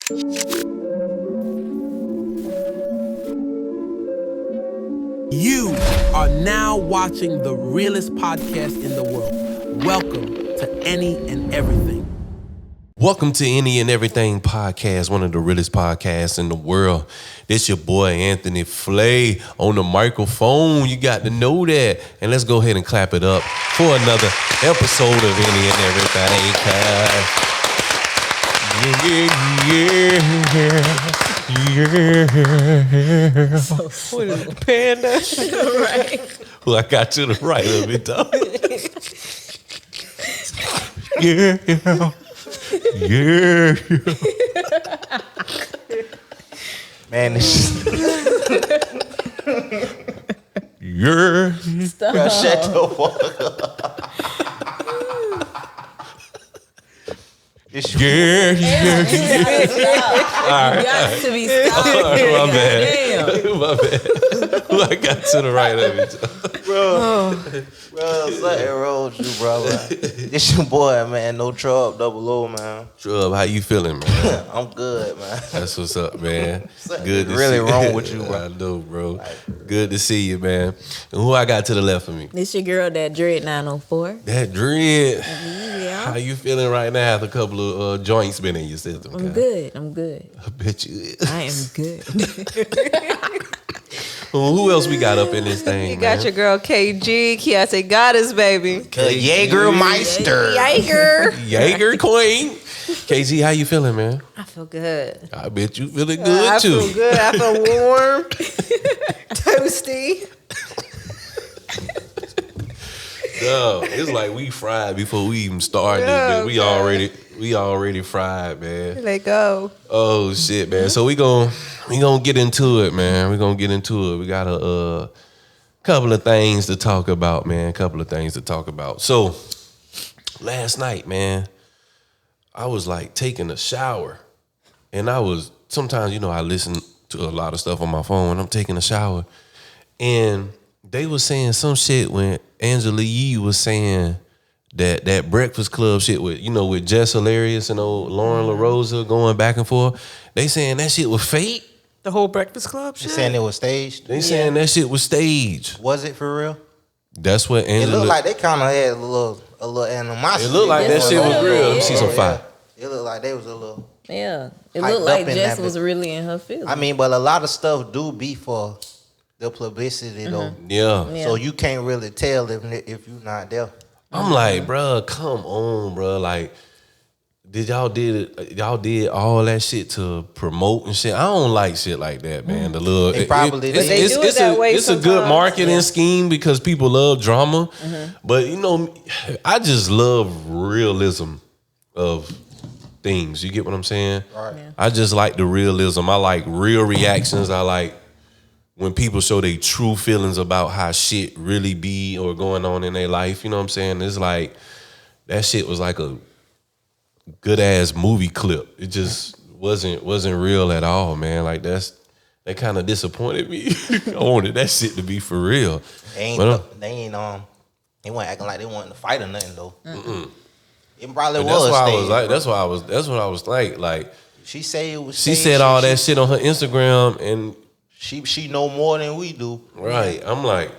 You are now watching the realest podcast in the world. Welcome to Any and Everything. Welcome to Any and Everything Podcast, one of the realest podcasts in the world. This your boy Anthony Flay on the microphone. You got to know that. And let's go ahead and clap it up for another episode of Any and Everything. Yeah. So what is a panda? Right. Well, I got to the right of it, though. Yeah. Yeah. Man, this Yeah. Stop. bro, shut the fuck up. It's Yeah. You got to be stopped. My bad. Damn. My bad. I got to the right of it. bro, something wrong with you, bro. This your boy, man. No trouble, double O, man. Trub, how you feeling, man? I'm good, man. That's what's up, man. Something Good to really see wrong with you, bro. I know, bro. Good to see you, man. And who I got to the left of me? This your girl, that Dread 904. That Dread. Yeah. How you feeling right now after a couple of joints been in your system? I'm good. I'm good. I bet you is. I am good. Well, who else we got up in this thing, You man? got your girl KG, Kiate Goddess, baby. Jägermeister. Jaeger. Jaeger Queen. KG, how you feeling, man? I feel good. I bet you feeling good, I too. feel good. I feel warm, toasty. No, it's like we fried before we even started. Oh, Man. We already fried, man. Let go. Oh shit, man. So we gonna get into it, man. We gonna get into it. We got a couple of things to talk about, man. So last night, man, I was like taking a shower, and sometimes I listen to a lot of stuff on my phone when I'm taking a shower, and they was saying some shit when Angela Yee was saying that Breakfast Club shit with Jess Hilarious and old Lauren LaRosa going back and forth. They saying that shit was fake. The whole Breakfast Club You shit. saying it was staged? They saying that shit was staged. Was it for real? That's what It Angela. looked like they kind of had a little animosity. It looked like that shit was real. Let me see some fire. It looked like they was a little. Yeah. It Hyped looked like up in Jess that was bit. really in her feelings. I mean, but a lot of stuff do be for the publicity, though. Yeah. Yeah. So you can't really tell if you're not there. I'm like, bruh, come on, bruh. Like, y'all did all that shit to promote and shit. I don't like shit like that, man. The little They probably did. They do it that way It's a good sometimes. marketing scheme because people love drama. But I just love realism of things. You get what I'm saying? Right. Yeah. I just like the realism. I like real reactions. I like when people show their true feelings about how shit really be or going on in their life. You know what I'm saying? It's like that shit was like a good ass movie clip. It just wasn't real at all, man. Like that kind of disappointed me. I wanted that shit to be for real. They weren't acting like they wanted to fight or nothing though. It probably But was. that's why I was staged, like. bro. That's what I was like. Like She say it was. she staged, said all she- that shit on her Instagram, and She know more than we do. right, I'm like,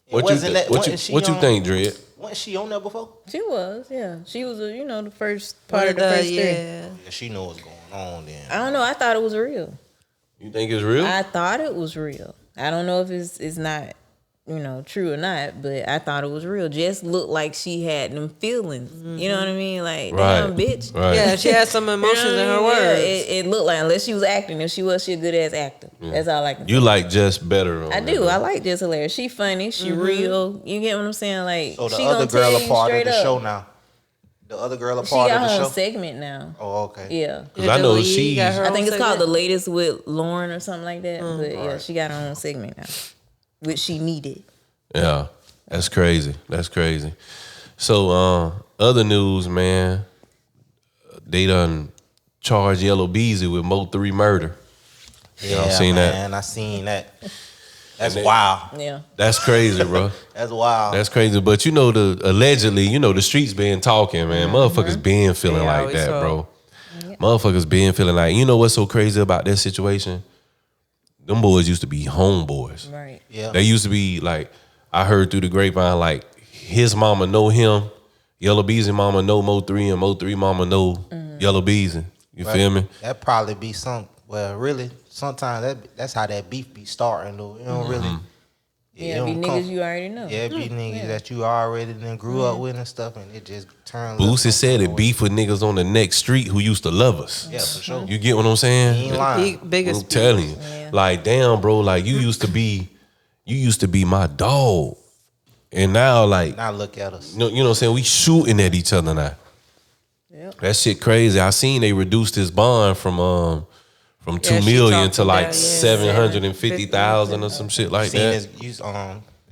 what you wasn't that- what wasn't you she what you on- think, Dredd? Wasn't she on there before? She was, yeah. She was, the first Part part of the first three. yeah. Yeah, she know what's going on then. I don't know. I thought it was real. You think it's real? I thought it was real. I don't know if it's not, true or not, but I thought it was real. Jess looked like she had them feelings. You know what I mean? Like, damn, bitch. Right. Yeah, she had some emotions in her words. Yeah, it looked like, unless she was acting. If she was, she a good ass actor. That's all I can You like Jess better? On I that, do. though. I like Jess Hilarious. She funny. She real. You get what I'm saying? Like, So the she other gonna tell girl you a part of straight the up. show now. The other girl a She part got of her the own show. segment now. Oh, okay. Yeah. Cause I know Angela Yee she's. got her I think own it's called The segment. Latest with Lauren or something like that. But yeah, Right. she got her own segment now, which she needed. Yeah, that's crazy. That's crazy. So, other news, man. They done charged Yellow Beezy with Mo3 murder. Yeah, I seen that. man. I seen that. That's And they- wild. Yeah. That's crazy, bro. That's wild. That's crazy. But allegedly, the streets been talking, man. Motherfuckers been feeling They like always that, talk. bro. Motherfuckers been feeling like, you know what's so crazy about that situation? Them boys used to be homeboys. Right. Yeah. They used to be like, I heard through the grapevine, like his mama know him, Yellow Beezy mama know Mo3, and Mo3 mama know Yellow Beezy. You feel me? That probably be really, sometimes that's how that beef be starting though. You don't really. Yeah, be niggas you already know. Yeah, it be niggas that you already then grew up with and stuff, and it just turns. Boosie said it beef with niggas on the next street who used to love us. Yeah, for sure. You get what I'm saying? He ain't lying. Biggest I'm telling you. Yeah. Like, damn, bro, like you used to be my dog. And now, like, Now look at us. you know what I'm saying? We shooting at each other now. Yep. That shit crazy. I seen they reduced his bond from 2 she million talked to about, like yeah, 750,000 or some shit like Seen that.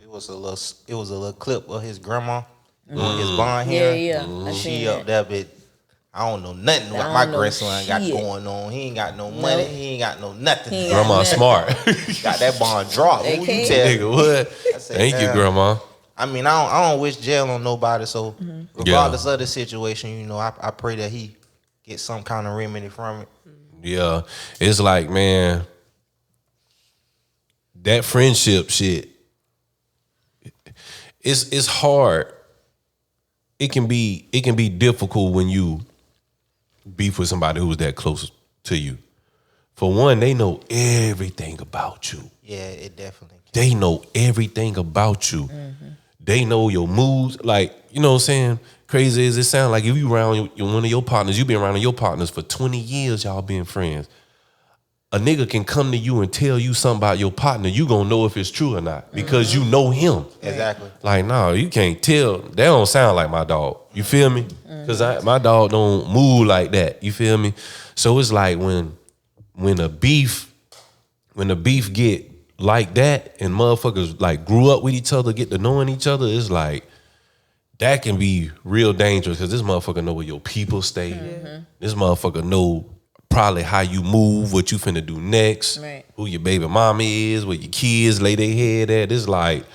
it was a little clip of his grandma on his bond Yeah, here. yeah. I She seen up that. there, but I don't know nothing what I my don't know grandson got shit. going on. He ain't got no money. Nope. He ain't got no nothing. He ain't Grandma nothing. smart. Got that bond dropped. They Who you can't. tell? Nigga, what? I said, Thank you, damn. grandma. I mean, I don't wish jail on nobody. So regardless of the situation, you know, I pray that he get some kind of remedy from it. Yeah. It's like, man, that friendship shit, it's hard. It can be difficult when you beef with somebody who's that close to you. For one, they know everything about you. Yeah, it definitely can. They know everything about you. They know your moods. Like, you know what I'm saying? Crazy as it sound, like if you around one of your partners, you been around your partners for 20 years, y'all being friends. A nigga can come to you and tell you something about your partner, you gonna know if it's true or not because you know him. Exactly. Like, no, you can't tell. That don't sound like my dog. You feel me? Because my dog don't move like that. You feel me? So it's like when the beef get like that and motherfuckers like grew up with each other, get to knowing each other, it's like that can be real dangerous because this motherfucker know where your people stay. This motherfucker know probably how you move, what you finna do next, Right. who your baby mama is, where your kids lay their head at. It's like,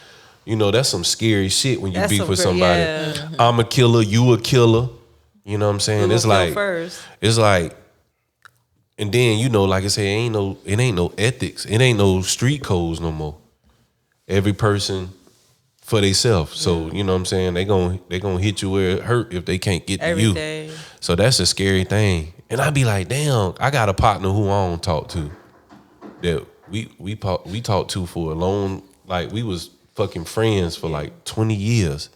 you know, that's some scary shit when you That's beef some with cra- somebody. yeah. I'm a killer, you a killer. You know what I'm saying? Who It's gonna like kill first? it's like, and then, you know, like I said, it ain't no ethics. It ain't no street codes no more. Every person for themselves. So, you know what I'm saying? They gonna hit you where it hurt if they can't get to you. Everything. So that's a scary thing. And I be like, damn, I got a partner who I don't talk to. That we talked to for a long, like we was fucking friends for like 20 years.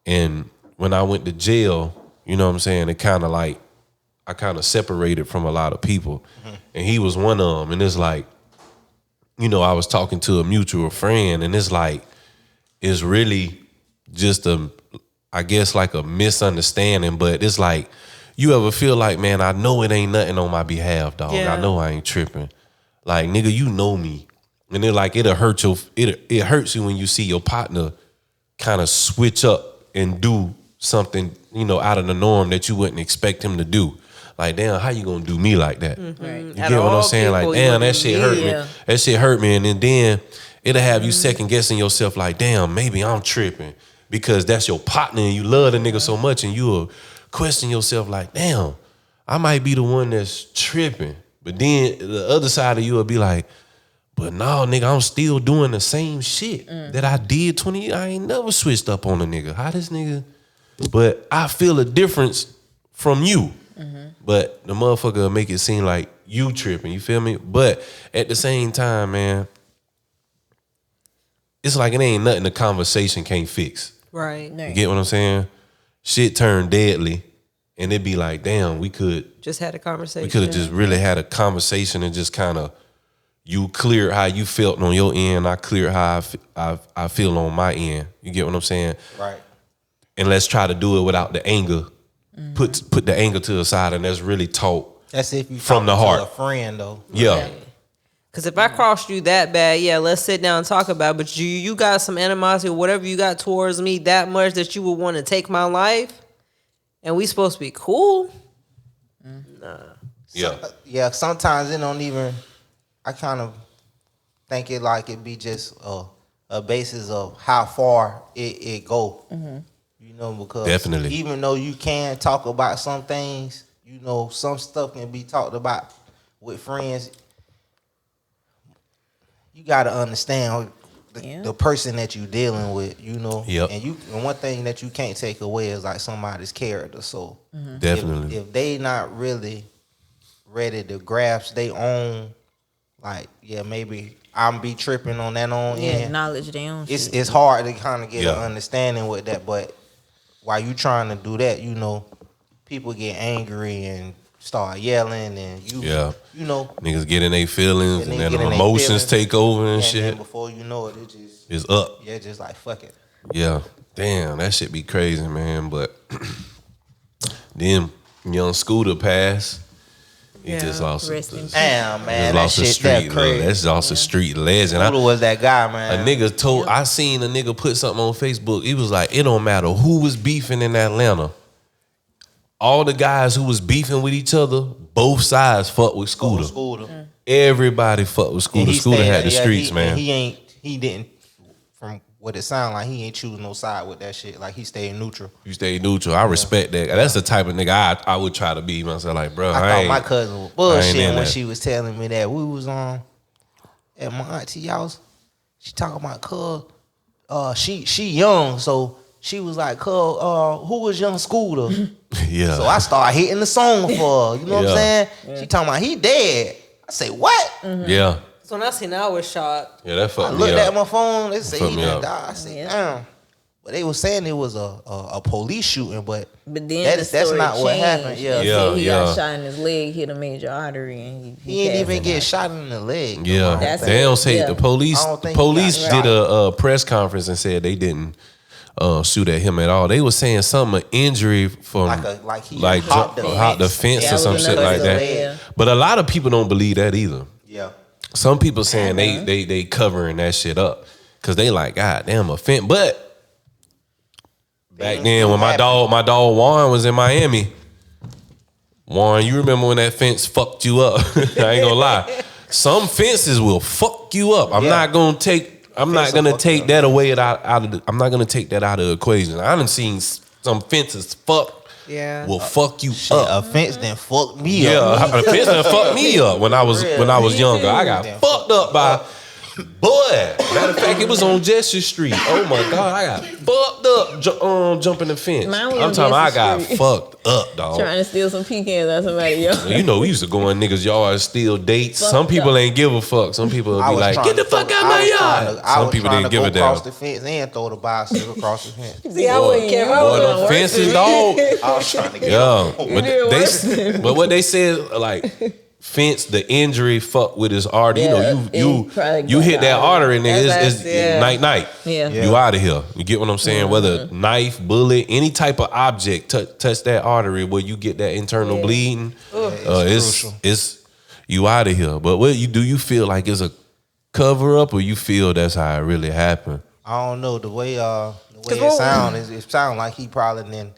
And when I went to jail, you know what I'm saying, it kind of like, I kind of separated from a lot of people. And he was one of them. And it's like, you know, I was talking to a mutual friend and it's like, it's really just I guess like a misunderstanding, but it's like, you ever feel like, man, I know it ain't nothing on my behalf, dog. Yeah. I know I ain't tripping. Like, nigga, you know me. And it like, it hurts you when you see your partner kind of switch up and do something, you know, out of the norm that you wouldn't expect him to do. Like, damn, how you gonna do me like that? Right. You Out get of what I'm all saying? Like, people, you damn, would that do shit me. hurt me. Yeah. That shit hurt me. And then it'll have you second guessing yourself like, damn, maybe I'm tripping. Because that's your partner and you love the nigga so much and you'll question yourself like, damn, I might be the one that's tripping. But then the other side of you will be like, but no, nigga, I'm still doing the same shit that I did 20 years. I ain't never switched up on a nigga. How this nigga? But I feel a difference from you. But the motherfucker will make it seem like you tripping. You feel me? But at the same time, man, it's like it ain't nothing the conversation can't fix. Right. You get what I'm saying? Shit turned deadly. And it'd be like, damn, we could Just had a conversation. have just really had a conversation and just kind of, you cleared how you felt on your end. I cleared how I feel on my end. You get what I'm saying? Right. And let's try to do it without the anger. Put the anger to the side and let's really talk. That's if you From the talking to heart. a friend though. Yeah. Because if I crossed you that bad, yeah, let's sit down and talk about it. But you got some animosity or whatever you got towards me that much that you would want to take my life, and we supposed to be cool. Yeah. Yeah, sometimes it don't even. I kind of think it like it be just a basis of how far it go. You know, because Definitely. even though you can talk about some things, you know, some stuff can be talked about with friends. You gotta understand the person that you dealing with, you know. Yep. And one thing that you can't take away is like somebody's character. So Definitely. if they not really ready to grasp their own, like, yeah, maybe I'm be tripping on that on end. Acknowledge their own shit. It's hard to kind of get an understanding with that, but while you trying to do that, you know, people get angry and start yelling, and you know, niggas get in their feelings, Yeah, and niggas then get in the they emotions feelings. take over and then shit. before you know it, it just It's up. Yeah, just like fuck it. Yeah, damn, that shit be crazy, man. But then young Scooter passed. He just lost. Rest in peace. Damn, man, Just that lost a shit street. that crazy. That's lost a street legend. Who was that guy, man? A nigga told. I seen a nigga put something on Facebook. He was like, it don't matter who was beefing in Atlanta. All the guys who was beefing with each other, both sides fuck with Scooter. Everybody fuck with Scooter. Scooter had the streets, man. He didn't. From what it sounded like, he ain't choosing no side with that shit. Like he stayed neutral. You stay neutral. I respect that. That's the type of nigga I would try to be myself. Like, bro, I thought ain't, my cousin was I ain't bullshit in when that. she was telling me that we was on at my auntie house. She talking about cuz she young, so she was like, cuz who was young Scooter? Yeah. So I started hitting the song for her. You know what I'm Yeah. saying? She talking about he dead. I say what? Yeah. So when I seen that, I was shocked. Yeah, that I fucked me looked at up. my phone. They say Fucked he me done up. died. I say damn. But they were saying it was a police shooting, but But then that's the story not what changed. happened. Yeah. They Yeah, said he yeah. got shot in his leg, hit a major artery, and He didn't even passed get out. shot in the leg. Yeah, That's they it. don't say Yeah. the police. I don't The think he police got did a press conference and said they didn't shoot at him at all. They were saying something injury from like he like hopped the hop the fence. fence That or some was shit another like that. story, yeah. But a lot of people don't believe that either. Yeah. Some people saying they covering that shit up because they like, God damn, a fence. But back then when my dog Warren was in Miami, Warren, you remember when that fence fucked you up? I ain't gonna lie. Some fences will fuck you up. I'm not gonna take that away out of the, I'm not gonna take that out of the equation. I done seen some fences will fuck you up. A fence then fucked me Yeah, up. a fence done fucked me up when I was younger. I got fucked up by boy. Matter of fact, it was on Jesse Street. Oh my God, I got fucked up jumping the fence. Mine was I'm on talking. I Jesse got Street. fucked up, dog. Trying to steal some pecans out somebody else. You know, we used to go in niggas' yards, steal dates. Some Fucked people up. ain't give a fuck. Some people would I be was like, trying "Get the to fuck throw- out I my was yard." trying to- I Some was people trying didn't to give a go across damn. the fence and throw the bicycle across the fence. See, I wouldn't care. I Boy, was the gonna work fences, it. dog. I was trying to get Yeah, but did worse. but what they said, like fence, the injury fuck with his artery. Yeah, you it probably you hit got that out. artery, nigga. That's It's yeah. night. Yeah. You out of here. You get what I'm saying? Whether knife, bullet, any type of object touch that artery where you get that internal Yeah. bleeding, it's crucial. it's you out of here. But what you feel like it's a cover up, or you feel that's how it really happened? I don't know the way it sound. It sound like he probably then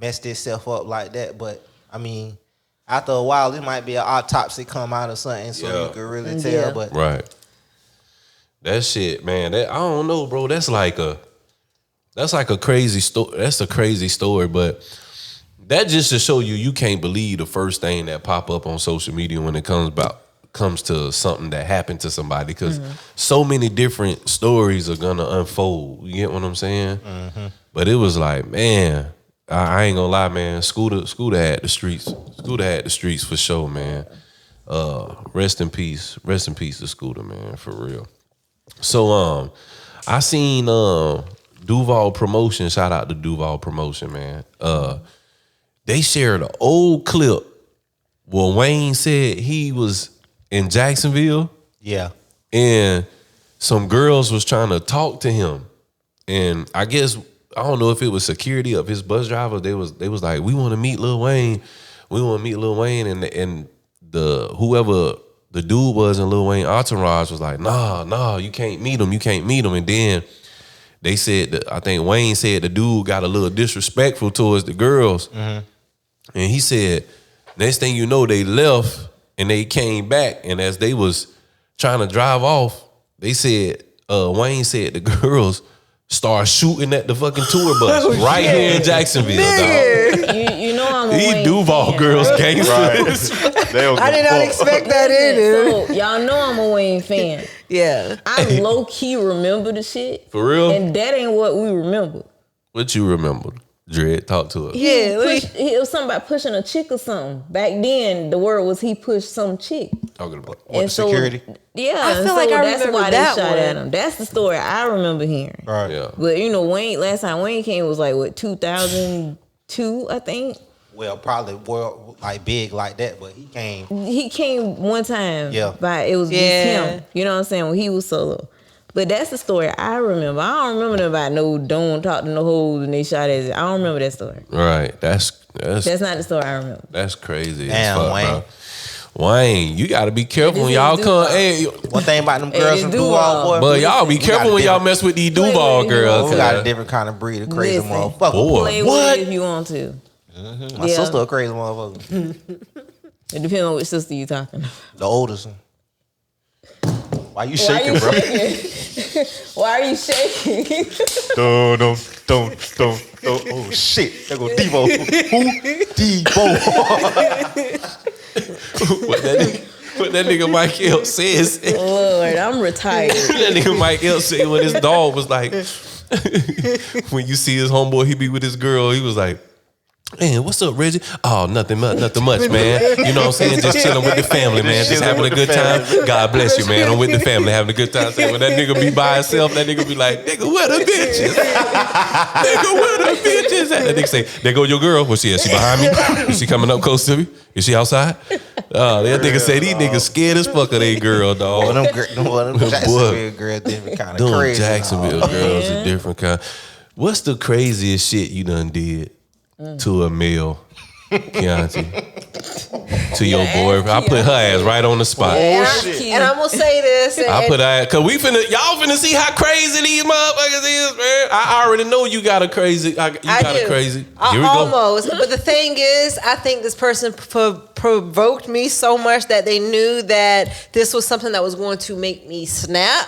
messed himself up like that. But I mean, after a while, it might be an autopsy come out or something, so Yeah. you can really tell. Yeah. But Right. That shit, man. That I don't know, bro. That's like a crazy story. That's a crazy story, but that just to show you can't believe the first thing that pop up on social media when it comes to something that happened to somebody, because so many different stories are gonna unfold. You get what I'm saying? But it was like, man, I ain't gonna lie, man. Scooter had the streets. Scooter had the streets for sure, man. Rest in peace to Scooter, man, for real. So I seen Duval Promotion. Shout out to Duval Promotion, man. They shared an old clip where Wayne said he was in Jacksonville yeah, and some girls was trying to talk to him, and I guess I don't know if it was security of his bus driver. They was like, we want to meet Lil Wayne. We want to meet Lil Wayne, and the whoever the dude was in Lil Wayne entourage was like, nah, you can't meet him. And then they said I think Wayne said the dude got a little disrespectful towards the girls, and he said next thing you know they left and they came back, and as they was trying to drive off, they said Wayne said the girls start shooting at the fucking tour bus right here in Jacksonville, dog. You know I'm These Wayne Duval fan. girls Right. gangsters. They don't I give did a not fuck. expect that in him. So y'all know I'm a Wayne fan. Yeah. I low key remember the shit, For real? and that ain't what we remember. What you remember? Dread, talk to us. Yeah, It was something about pushing a chick or something. Back then, the word was he pushed some chick. Talking about. And so, security? Yeah, I and feel like I that's remember why that they shot at one. him. That's the story I remember hearing. Right. Yeah. But you know, Wayne, last time Wayne came was like what 2002, I think. Well, probably world like big like that, but he came. He came one time. Yeah. But it was just Yeah. him. You know what I'm saying? When he was solo. But that's the story I remember. I don't remember nothing about no don't talk to no hoes and they shot at it. I don't remember that story. Right. That's That's not the story I remember. That's crazy. Damn, as fuck, Wayne. bro. Wayne, you gotta be careful when This y'all is come. Duval. Hey, One thing about them Hey, girls this from Duval. Duval, boy. but y'all be we got careful a when y'all different- mess with these Play with Duval it, you girls. know. We got a cuz. different kind of breed of crazy Listen. motherfucker. Boy, Play what? with it if you want to. My Yeah. sister a crazy motherfucker. It depends on which sister you talking about. The oldest one. Why you Why shaking, you bro? shaking? Why are you shaking? Don't. Oh shit! There go Devo. Who? Devo. What that nigga Mike L says. Lord, I'm retired. That nigga Mike L said when his dog was like, when you see his homeboy, he be with his girl, he was like, man, what's up, Reggie? Oh, nothing much, man. You know what I'm saying? Just chilling with the family, man. Just having a good time. God bless you, man. I'm with the family, having a good time. So when that nigga be by himself, that nigga be like, nigga, where the bitches? Nigga, where the bitches at? That nigga say, there go your girl. Where she at? She behind me? Is she coming up close to me? Is she outside? That nigga say these niggas scared as fuck of they girl, dog. One of them Jacksonville girls different kind of Them crazy. Jacksonville dog. girls a different kind. What's the craziest shit you done did to a male, Keontae? To your boy? I put her ass right on the spot. And I'm gonna say this. I put her ass, cause y'all finna see how crazy these motherfuckers is, man. I already know you got a crazy. You got a crazy. Here we go. Almost. But the thing is, I think this person provoked me so much that they knew that this was something that was going to make me snap.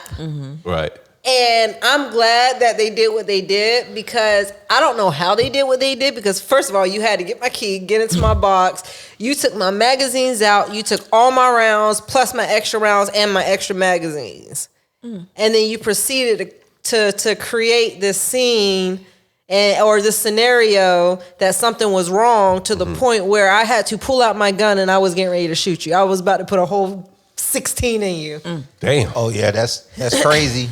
Right. And I'm glad that they did what they did, because I don't know how they did what they did, because first of all, you had to get my key, get into my box. You took my magazines out. You took all my rounds plus my extra rounds and my extra magazines. And then you proceeded to create this scene or this scenario that something was wrong to the point where I had to pull out my gun and I was getting ready to shoot you. I was about to put a whole 16 in you. Damn. Oh yeah, that's crazy.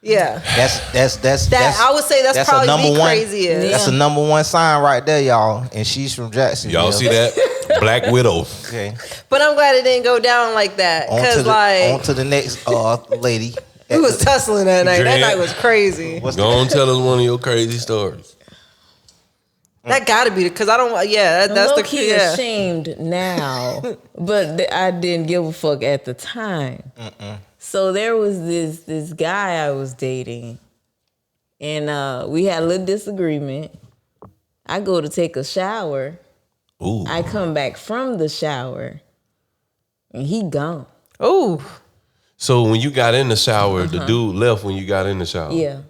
Yeah. That's I would say that's probably the craziest. That's the number one sign right there, y'all. And she's from Jacksonville. Y'all see that? Black Widow. Okay. But I'm glad it didn't go down like that. Because, On to the next lady. we was tussling that night. That Dread. night was crazy. Go on, tell us one of your crazy stories. That gotta be, because I don't, that's I'm the low-key ashamed now, but I didn't give a fuck at the time. So there was this guy I was dating, and we had a little disagreement. I go to take a shower. Ooh. I come back from the shower, and he gone. Ooh. So when you got in the shower, the dude left when you got in the shower. Yeah.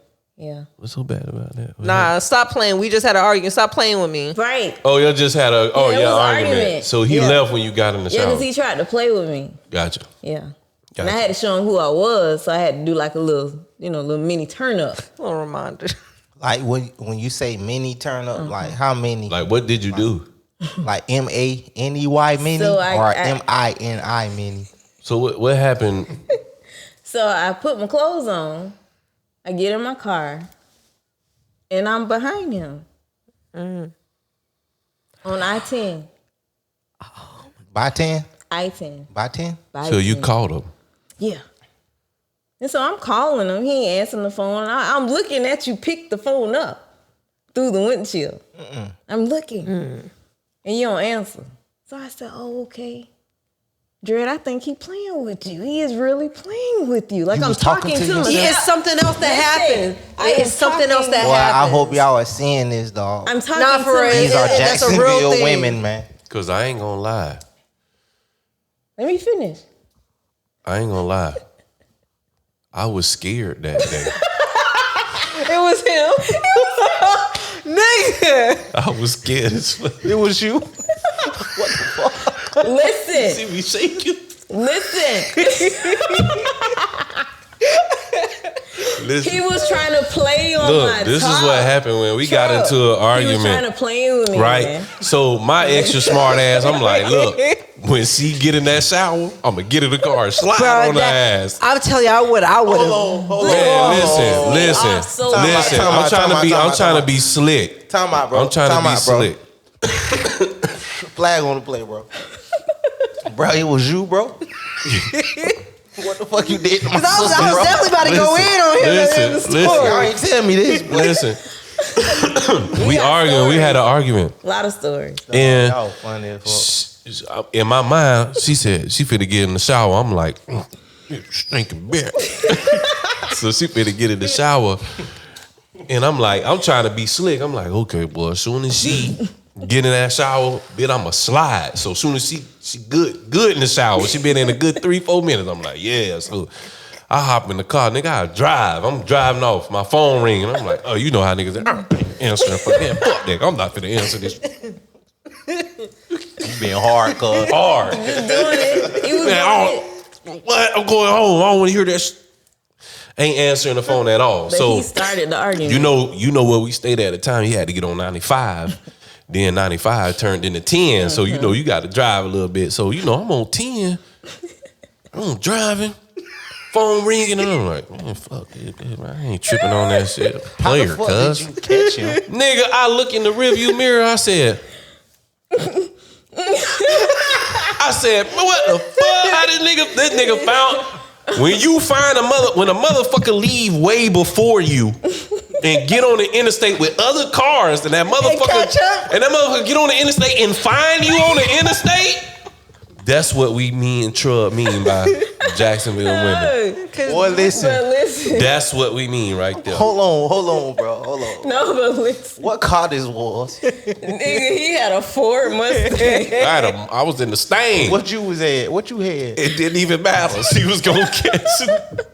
What's so bad about that? Nah, stop playing. We just had an argument. Stop playing with me. Right. Oh, y'all just had a it was an argument. argument. So he Yeah. left when you got in the Yeah, shower. because he tried to play with me. Gotcha. Yeah. Gotcha. And I had to show him who I was, so I had to do like a little mini turn up. A little reminder. Like when you say mini turn up, like how many? Like, what did you do? Like MANEY mini So or I- MINI mini? So what happened? So I put my clothes on, I get in my car, and I'm behind him on I-10. By 10? I-10. By 10? By So you 10. called him. Yeah. And so I'm calling him. He ain't answering the phone. I'm looking at you pick the phone up through the windshield. I'm looking. And you don't answer. So I said, oh, okay. Dread, I think he playing with you. He is really playing with you. Like You I'm was talking talking to to him. yourself? It's something else that That's it. happened. I It's am something else that talking- Boy, I happened. hope y'all are seeing this, dog. I'm talking Nah, to for real. him. These are that's a real Jacksonville thing. women, man. Cause I ain't gonna lie. Let me finish. I ain't gonna lie. I was scared that day. It was him. Nigga. I was scared as fuck. It was you. Listen. See me shaking. Listen. Listen. He was trying to play on my Look, this is what happened when we got into an He was trying argument. to play with me, Right? man. So my extra smart ass, I'm like, look, when she get in that shower, I'm gonna get in the car and slide on her ass. I'm telling you, I would have. Man, listen. I'm trying to be slick. Time out, bro. I'm trying to be slick. Flag on the play, bro. Bro, it was you, bro. What the fuck you did to my Because sister, I was bro? definitely about to go in on him. Listen. Y'all ain't tell me this, bro. Listen. We got arguing. We had an argument. A lot of stories. And Y'all funny as fuck. in my mind, she said she finna get in the shower. I'm like, you stinking bitch. So she finna get in the shower. And I'm like, I'm trying to be slick. I'm like, okay, boy, as soon as she get in that shower, bitch, I'ma slide. So as soon as she good in the shower, she been in a good 3-4 minutes. I'm like, yeah. So I hop in the car, nigga, I drive. I'm driving off, my phone ringing. I'm like, oh, you know how niggas answering. Fuck that, I'm not finna answer this. You being hard, cuz. Hard. He was doing it. He was Man, doing it. what? I'm going home. I don't want to hear that. Ain't answering the phone at all. But So he started the argument. you know where we stayed at the time. He had to get on 95. Then 95 turned into 10. So you know you got to drive a little bit. So you know I'm on 10. I'm driving. Phone ringing, and I'm like, man, fuck it, man. I ain't tripping on that shit. Player, How the fuck cuz. did you catch him? Nigga, I look in the rearview mirror. I said, what the fuck? How this nigga found? When you find when a motherfucker leave way before you and get on the interstate with other cars, and that catch up. motherfucker get on the interstate and find you on the interstate. That's what we mean by Jacksonville women. Boy, listen. But listen. That's what we mean right there. Hold on, bro. Hold on. No, but listen. What car this was? Nigga, he had a Ford Mustang. I was in the stain. What you was at? What you had? It didn't even matter. She was gonna catch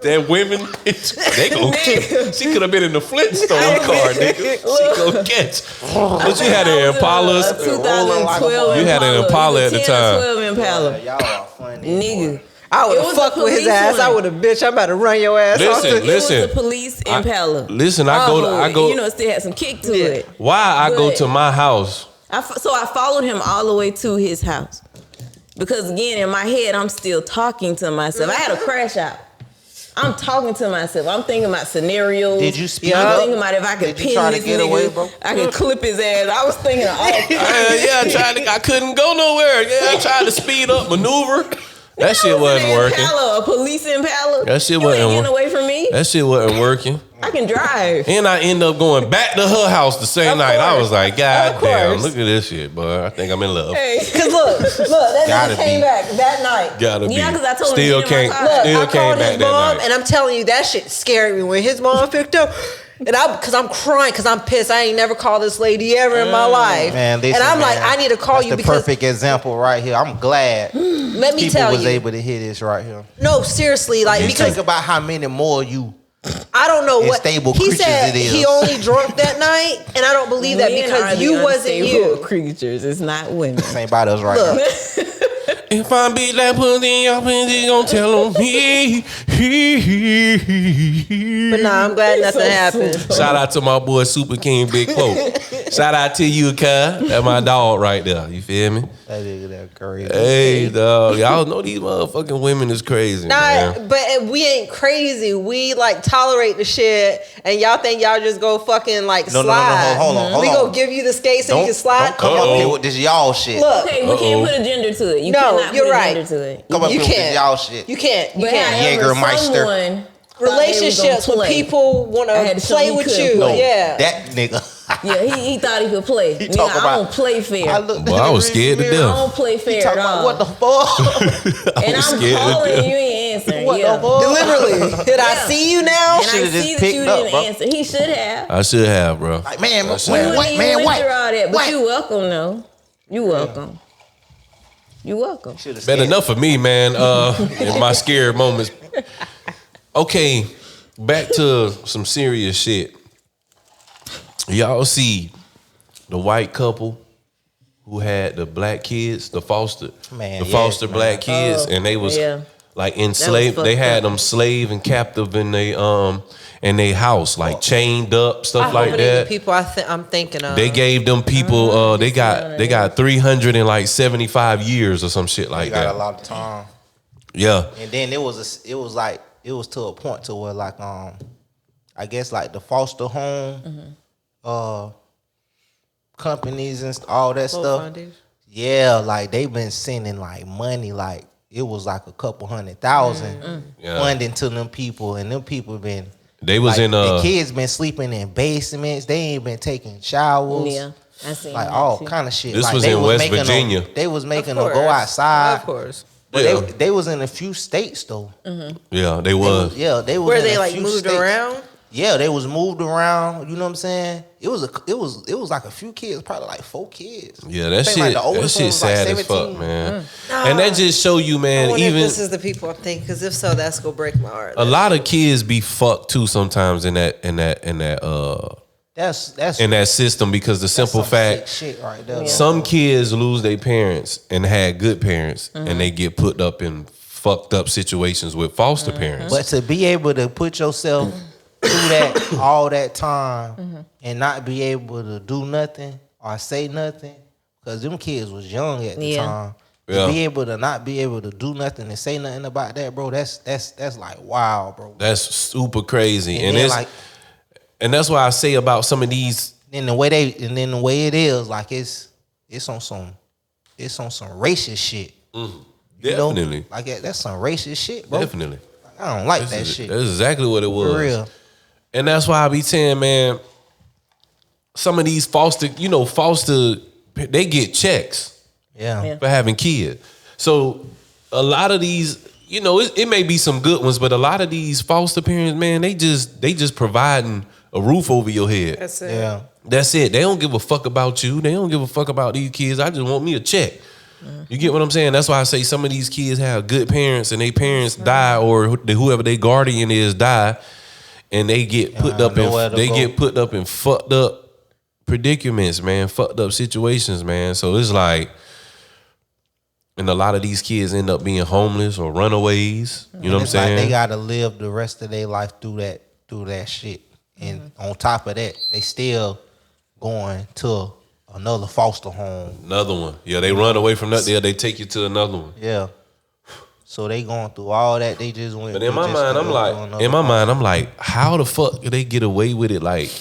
that women. They gonna catch. She could have been in the Flintstone car, nigga. She gonna catch. But you had an Impala. A 2012 You had an Impala at the 10 or time. 12 Impala. Y'all are funny. Nigga. I would It have was fucked a with his police ass. one. I would have, bitch, I'm about to run your ass off. Listen, It was a police Impala. I go. You know, it still had some kick to it. Why I go But- to my house? So I followed him all the way to his house. Because again, in my head, I'm still talking to myself. I had a crash out. I'm talking to myself. I'm thinking about scenarios. Did you speed I'm up? thinking about if I could Did you pin try to this get nigga, away, bro? I could clip his ass. I was thinking of all I couldn't go nowhere. Yeah, I tried to speed up, maneuver. That shit wasn't working. Impala, a police Impala. That shit You wasn't ain't getting working. away from me. That shit wasn't working. I can drive. And I end up going back to her house the same Of night. I course. was like, God Of damn, course. look at this shit, boy. I think I'm in love. Hey. Because look, that Gotta nigga came be. back that night. Gotta be. Yeah, 'cause I told him Still to get in my can't. car. Look, Still I came called back his that mom, night. and I'm telling you, that shit scared me when his mom picked up. And because I'm crying, because I'm pissed. I ain't never called this lady ever in my life. Man, listen, and I'm man, like, I need to call that's you the because perfect example right here. I'm glad let me people tell was you. able to hear this right here. No, seriously, like You because think about how many more you. I don't know what unstable he creatures said. it is. He only drunk that night, and I don't believe that Men are because the you wasn't unstable you. creatures. It's not women. Ain't about us right Look, now. If I beat that pussy, y'all pussy gon' tell on me. but nah, I'm glad nothing happened. Shout out to my boy Super King Big Quote. Shout out to you, cuz. That's my dog right there. You feel me? That nigga that crazy. Hey, dog. Y'all know these motherfucking women is crazy, Nah, man. but we ain't crazy. We like tolerate the shit, and y'all think y'all just go fucking like No, slide. hold on. We go give you the skate so you can slide. Don't come up here with this y'all shit. Look, Okay, we can't put a gender to it. You No, cannot you're put a right. gender to it. Come up you here with this can't. y'all shit. You can't. You But can't. however, Jägermeister. someone Relationships thought when they was people want I had to to show play he with could you. play. Yeah. That nigga. gonna play. Yeah, he thought he could play. He Nigga, talk I about- don't play fair. I looked Well, at I the was scared to rearview I mirror. death. don't play He fair talking at all. about what the fuck? And was I'm scared to calling death. you ain't answering. What yeah. the fuck? Deliberately. Did I Yeah. see you now? And I Should've just see that picked you up, didn't bro. answer. He should have. I should have, bro. Like, man, I what, should You have. wouldn't even man, went what? through all that. But What? you welcome though. You welcome. You welcome. Should've Been said- enough of me, man. In my scared moments. Okay, back to some serious shit. Y'all see the white couple who had the black kids, the foster Man, black kids, Oh, and they was yeah. like enslaved. They fucked had up. them slave and captive in they house, like chained up, stuff How like many that. people I'm thinking of? They gave them people. They got 375 years or some shit like You got that. a lot of time. Yeah, And then it was to a point to where like I guess like the foster home companies and all that stuff. Foundation. Yeah, like they've been sending like money, like it was like a couple $100,000 Yeah. funding to them people, and them people been they was like, in the kids been sleeping in basements. They ain't been taking showers. Yeah, I seen Like that all too. kind of shit. This like, was they in West making Virginia. They was making Of them go course. outside. Of course. But Yeah. they was in a few states though. yeah, they was. They was Where in they a like few moved states. around? Yeah, they was moved around. You know what I'm saying? It was like a few kids, probably like 4 kids. Yeah, that I think, shit, like, the that oldest one shit was, like, sad as 17. fuck, man. And that just show you, I man. wonder Even if this is the people I'm thinking, because if so, that's gonna break my heart. a lot of kids be fucked too sometimes in that That's system because the simple some fact sick shit right there. some kids lose their parents and had good parents and they get put up in fucked up situations with foster parents. But to be able to put yourself through that all that time and not be able to do nothing or say nothing, because them kids was young at the Yeah. time. Yeah. To be able to not be able to do nothing and say nothing about that, bro, that's like wow, bro. That's super crazy. And And then, it's like, and that's why I say about some of these then the way it is, like it's on some racist shit. You know? definitely. Like that's some racist shit, bro. Definitely. I don't like That's that shit. That's exactly what it was. For real. And that's why I be saying, man, some of these foster, they get checks Yeah. for having kids. So a lot of these, it may be some good ones, but a lot of these foster parents, man, they just providing a roof over your head. That's it. Yeah. That's it. They don't give a fuck about you. They don't give a fuck about these kids. I just want me a check. You get what I'm saying? That's why I say some of these kids have good parents and their parents die, or whoever their guardian is die, and they get put up nowhere to go. get put up in fucked up predicaments, man, fucked up situations, man. So it's like, and a lot of these kids end up being homeless or runaways. You know what I'm It's like saying? they gotta live the rest of their life through that shit. And on top of that, they still going to another foster home. Another one. Yeah, they run away from that there. They take you to another one. Yeah. So they going through all that. They just went. But in my mind, I'm like, how the fuck do they get away with it? Like,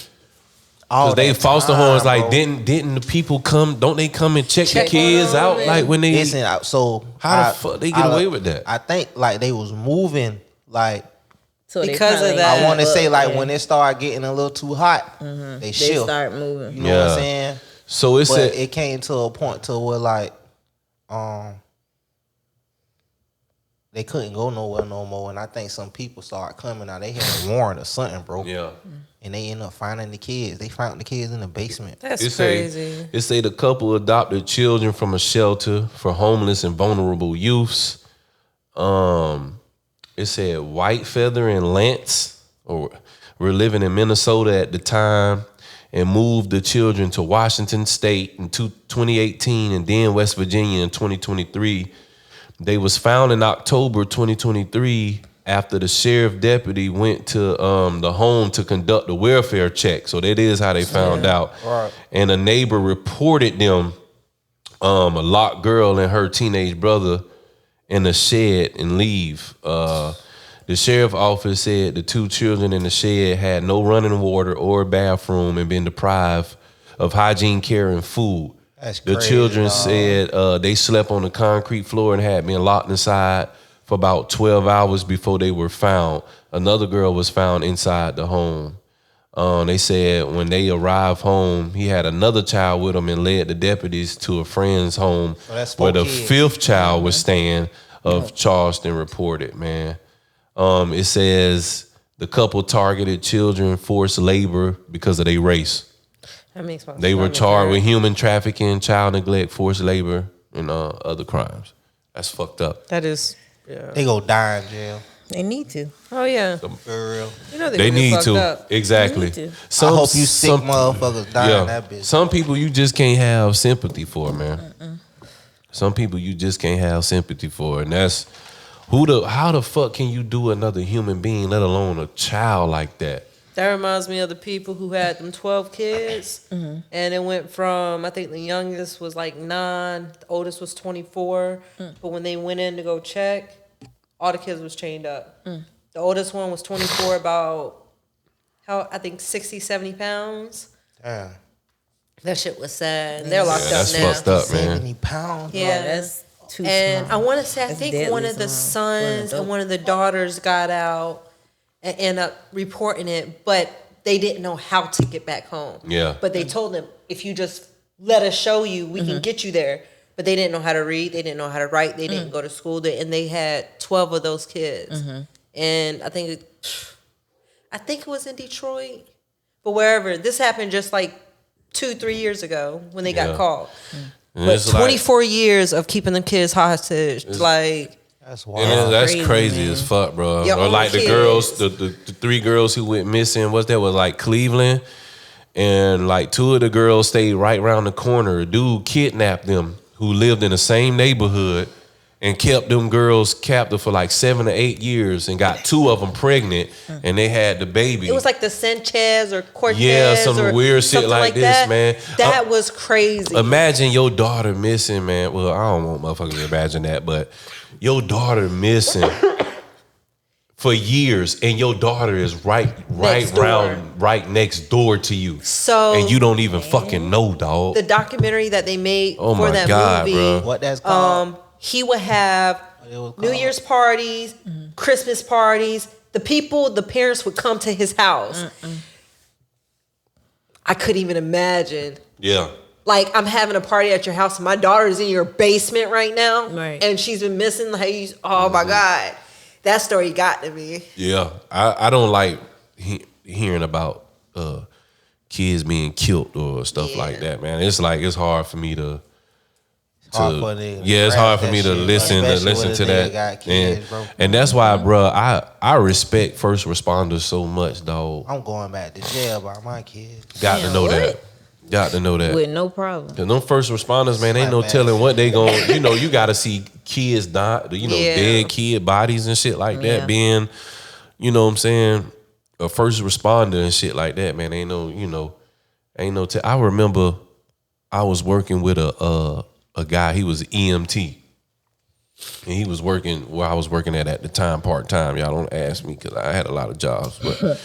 all because they that foster time, homes, like, bro. didn't the people come? Don't they come and check the kids out? Like when they Listen, so how the fuck they get away with that? I think like they was moving like. So they Because of probably that. I want to up, say like yeah. when it started getting a little too hot, they they shift. start moving. You know what Yeah. I'm saying? So it's But a, it came to a point to where like, they couldn't go nowhere no more, and I think some people started coming out. They had a warrant or something, bro. yeah. And they ended up finding the kids. They found the kids in the basement. That's It crazy. say the couple adopted children from a shelter for homeless and vulnerable youths. It said White Feather and Lance were living in Minnesota at the time and moved the children to Washington State in 2018 and then West Virginia in 2023. They was found in October 2023 after the sheriff deputy went to the home to conduct a welfare check. So that is how they found out. Right. And a neighbor reported them, a locked girl and her teenage brother, in the shed and leave. The sheriff office said the 2 children in the shed had no running water or bathroom and been deprived of hygiene care and food. That's The crazy, children dog. said they slept on the concrete floor and had been locked inside for about 12 hours before they were found. Another girl was found inside the home. They said when they arrived home, he had another child with him and led the deputies to a friend's home that's 4 where the kids. 5th child was staying of Charleston reported, man. It says the couple targeted children forced labor because of their race. That makes my They were stomach charged hurt. with human trafficking, child neglect, forced labor, and other crimes. That's fucked up. That is, yeah. They go die in jail. They need to. Oh yeah. For real. You know They gonna get need fucked to. up. Exactly. They need to. Some, I hope you sick some- motherfuckers die in that bitch. Some people you just can't have sympathy for, man. Some people you just can't have sympathy for, and that's how the fuck can you do another human being, let alone a child like that? That reminds me of the people who had them 12 kids, and it went from, I think the youngest was like 9, the oldest was 24. But when they went in to go check, all the kids was chained up. The oldest one was 24, about I think 60, 70 pounds. Damn. That shit was sad. They're locked up That's now. fucked up, man. 70 pounds. Yeah, That's too and small. I want to say, I That's think deadly one of the small for an sons adult. and one of the daughters got out and ended up reporting it, but they didn't know how to get back home. Yeah. But they told them, if you just let us show you, we can get you there. But they didn't know how to read. They didn't know how to write. They didn't go to school. And they had 12 of those kids. And I think it was in Detroit, but wherever. This happened just like 2-3 years ago when they got called. And But it's like- 24 years of keeping them kids hostage, like, That's and wild. that's crazy, crazy man. as fuck, bro. Your Or own like the kids. girls, the 3 girls who went missing. Was like Cleveland, and like 2 of the girls stayed right around the corner. A dude kidnapped them who lived in the same neighborhood and kept them girls captive for like 7 or 8 years and got 2 of them pregnant, and they had the baby. it was like the Sanchez or Cortez. Yeah, some or weird shit something like this, that. man. That was crazy. Imagine your daughter missing, man. Well, I don't want motherfuckers to imagine that, but your daughter missing for years, and your daughter is right next door to you. So and you don't even fucking know, dog. the documentary that they made Oh for my that God, movie, bro. What that's called? he would have it was New called? Year's parties, Christmas parties. The parents would come to his house. I couldn't even imagine. Yeah. Like, I'm having a party at your house and my daughter's in your basement right now. Right. And she's been missing. Like, oh my God. That story got to me. Yeah. I don't like hearing about kids being killed or stuff like that, man. It's like, it's hard for me to hard for a nigga to it's hard for grasp me that to shit, listen especially when to a that. nigga got kids, and, bro. and that's why, bro, I respect first responders so much, dog. I'm going back to jail by my kids. Got to know that. Got to know that. With no problem. Cause them first responders, man, ain't Like, no man, telling what they gon' you got to see kids die, Yeah. dead kid bodies and shit like that Yeah. being, you know what I'm saying, a first responder and shit like that, man. Ain't no, I remember I was working with a guy, he was EMT. And he was working where I was working at the time, part-time. Y'all don't ask me because I had a lot of jobs. But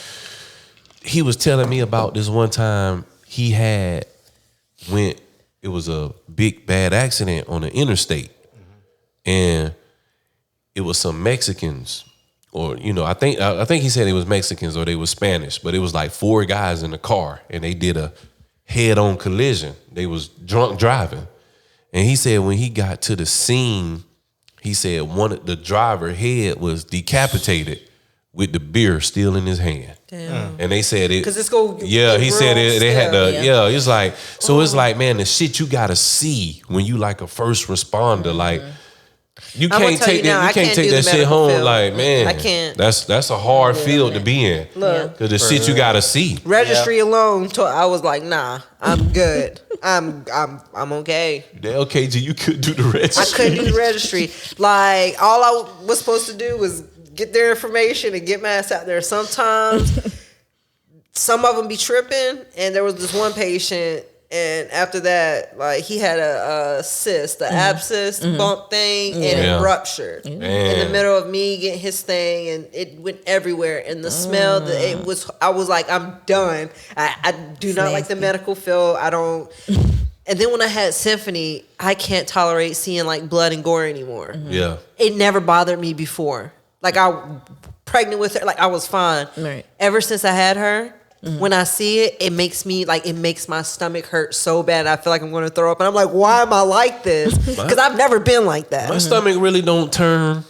he was telling me about this one time he had it was a big bad accident on the interstate. And it was some Mexicans, or I think he said it was Mexicans or they were Spanish, but it was like 4 guys in the car and they did a head-on collision. They was drunk driving. And he said when he got to the scene, he said the driver head was decapitated with the beer still in his hand. Damn. And they said it. 'Cause it's go Yeah, he said real they had still. to. Yeah, it's like, so it's like, man, the shit you gotta see when you like a first responder. Like, you I'm gonna can't tell take you now, that. You I can't can't take do that the shit medical home. field. Like, man, I can't. That's a hard field to be in. Look. Cause the shit you gotta see. Registry alone, I was like, nah, I'm good. I'm okay. Damn, KG, you could do the I registry. couldn't do the registry. Like, all I was supposed to do was get their information and get my ass out there. Sometimes some of them be tripping, and there was this one patient, and after that, like, he had a cyst, the abscess bump thing, and Yeah. it ruptured in the Man. middle of me getting his thing, and it went everywhere. And the smell, I was like, I'm done. I do not like the Nasty. medical field. I don't. And then when I had Symphony, I can't tolerate seeing like blood and gore anymore. Yeah. It never bothered me before. Like, pregnant with her, like, I was fine. Right. Ever since I had her, when I see it, it makes my stomach hurt so bad. I feel like I'm going to throw up. And I'm like, why am I like this? Because I've never been like that. My stomach really don't turn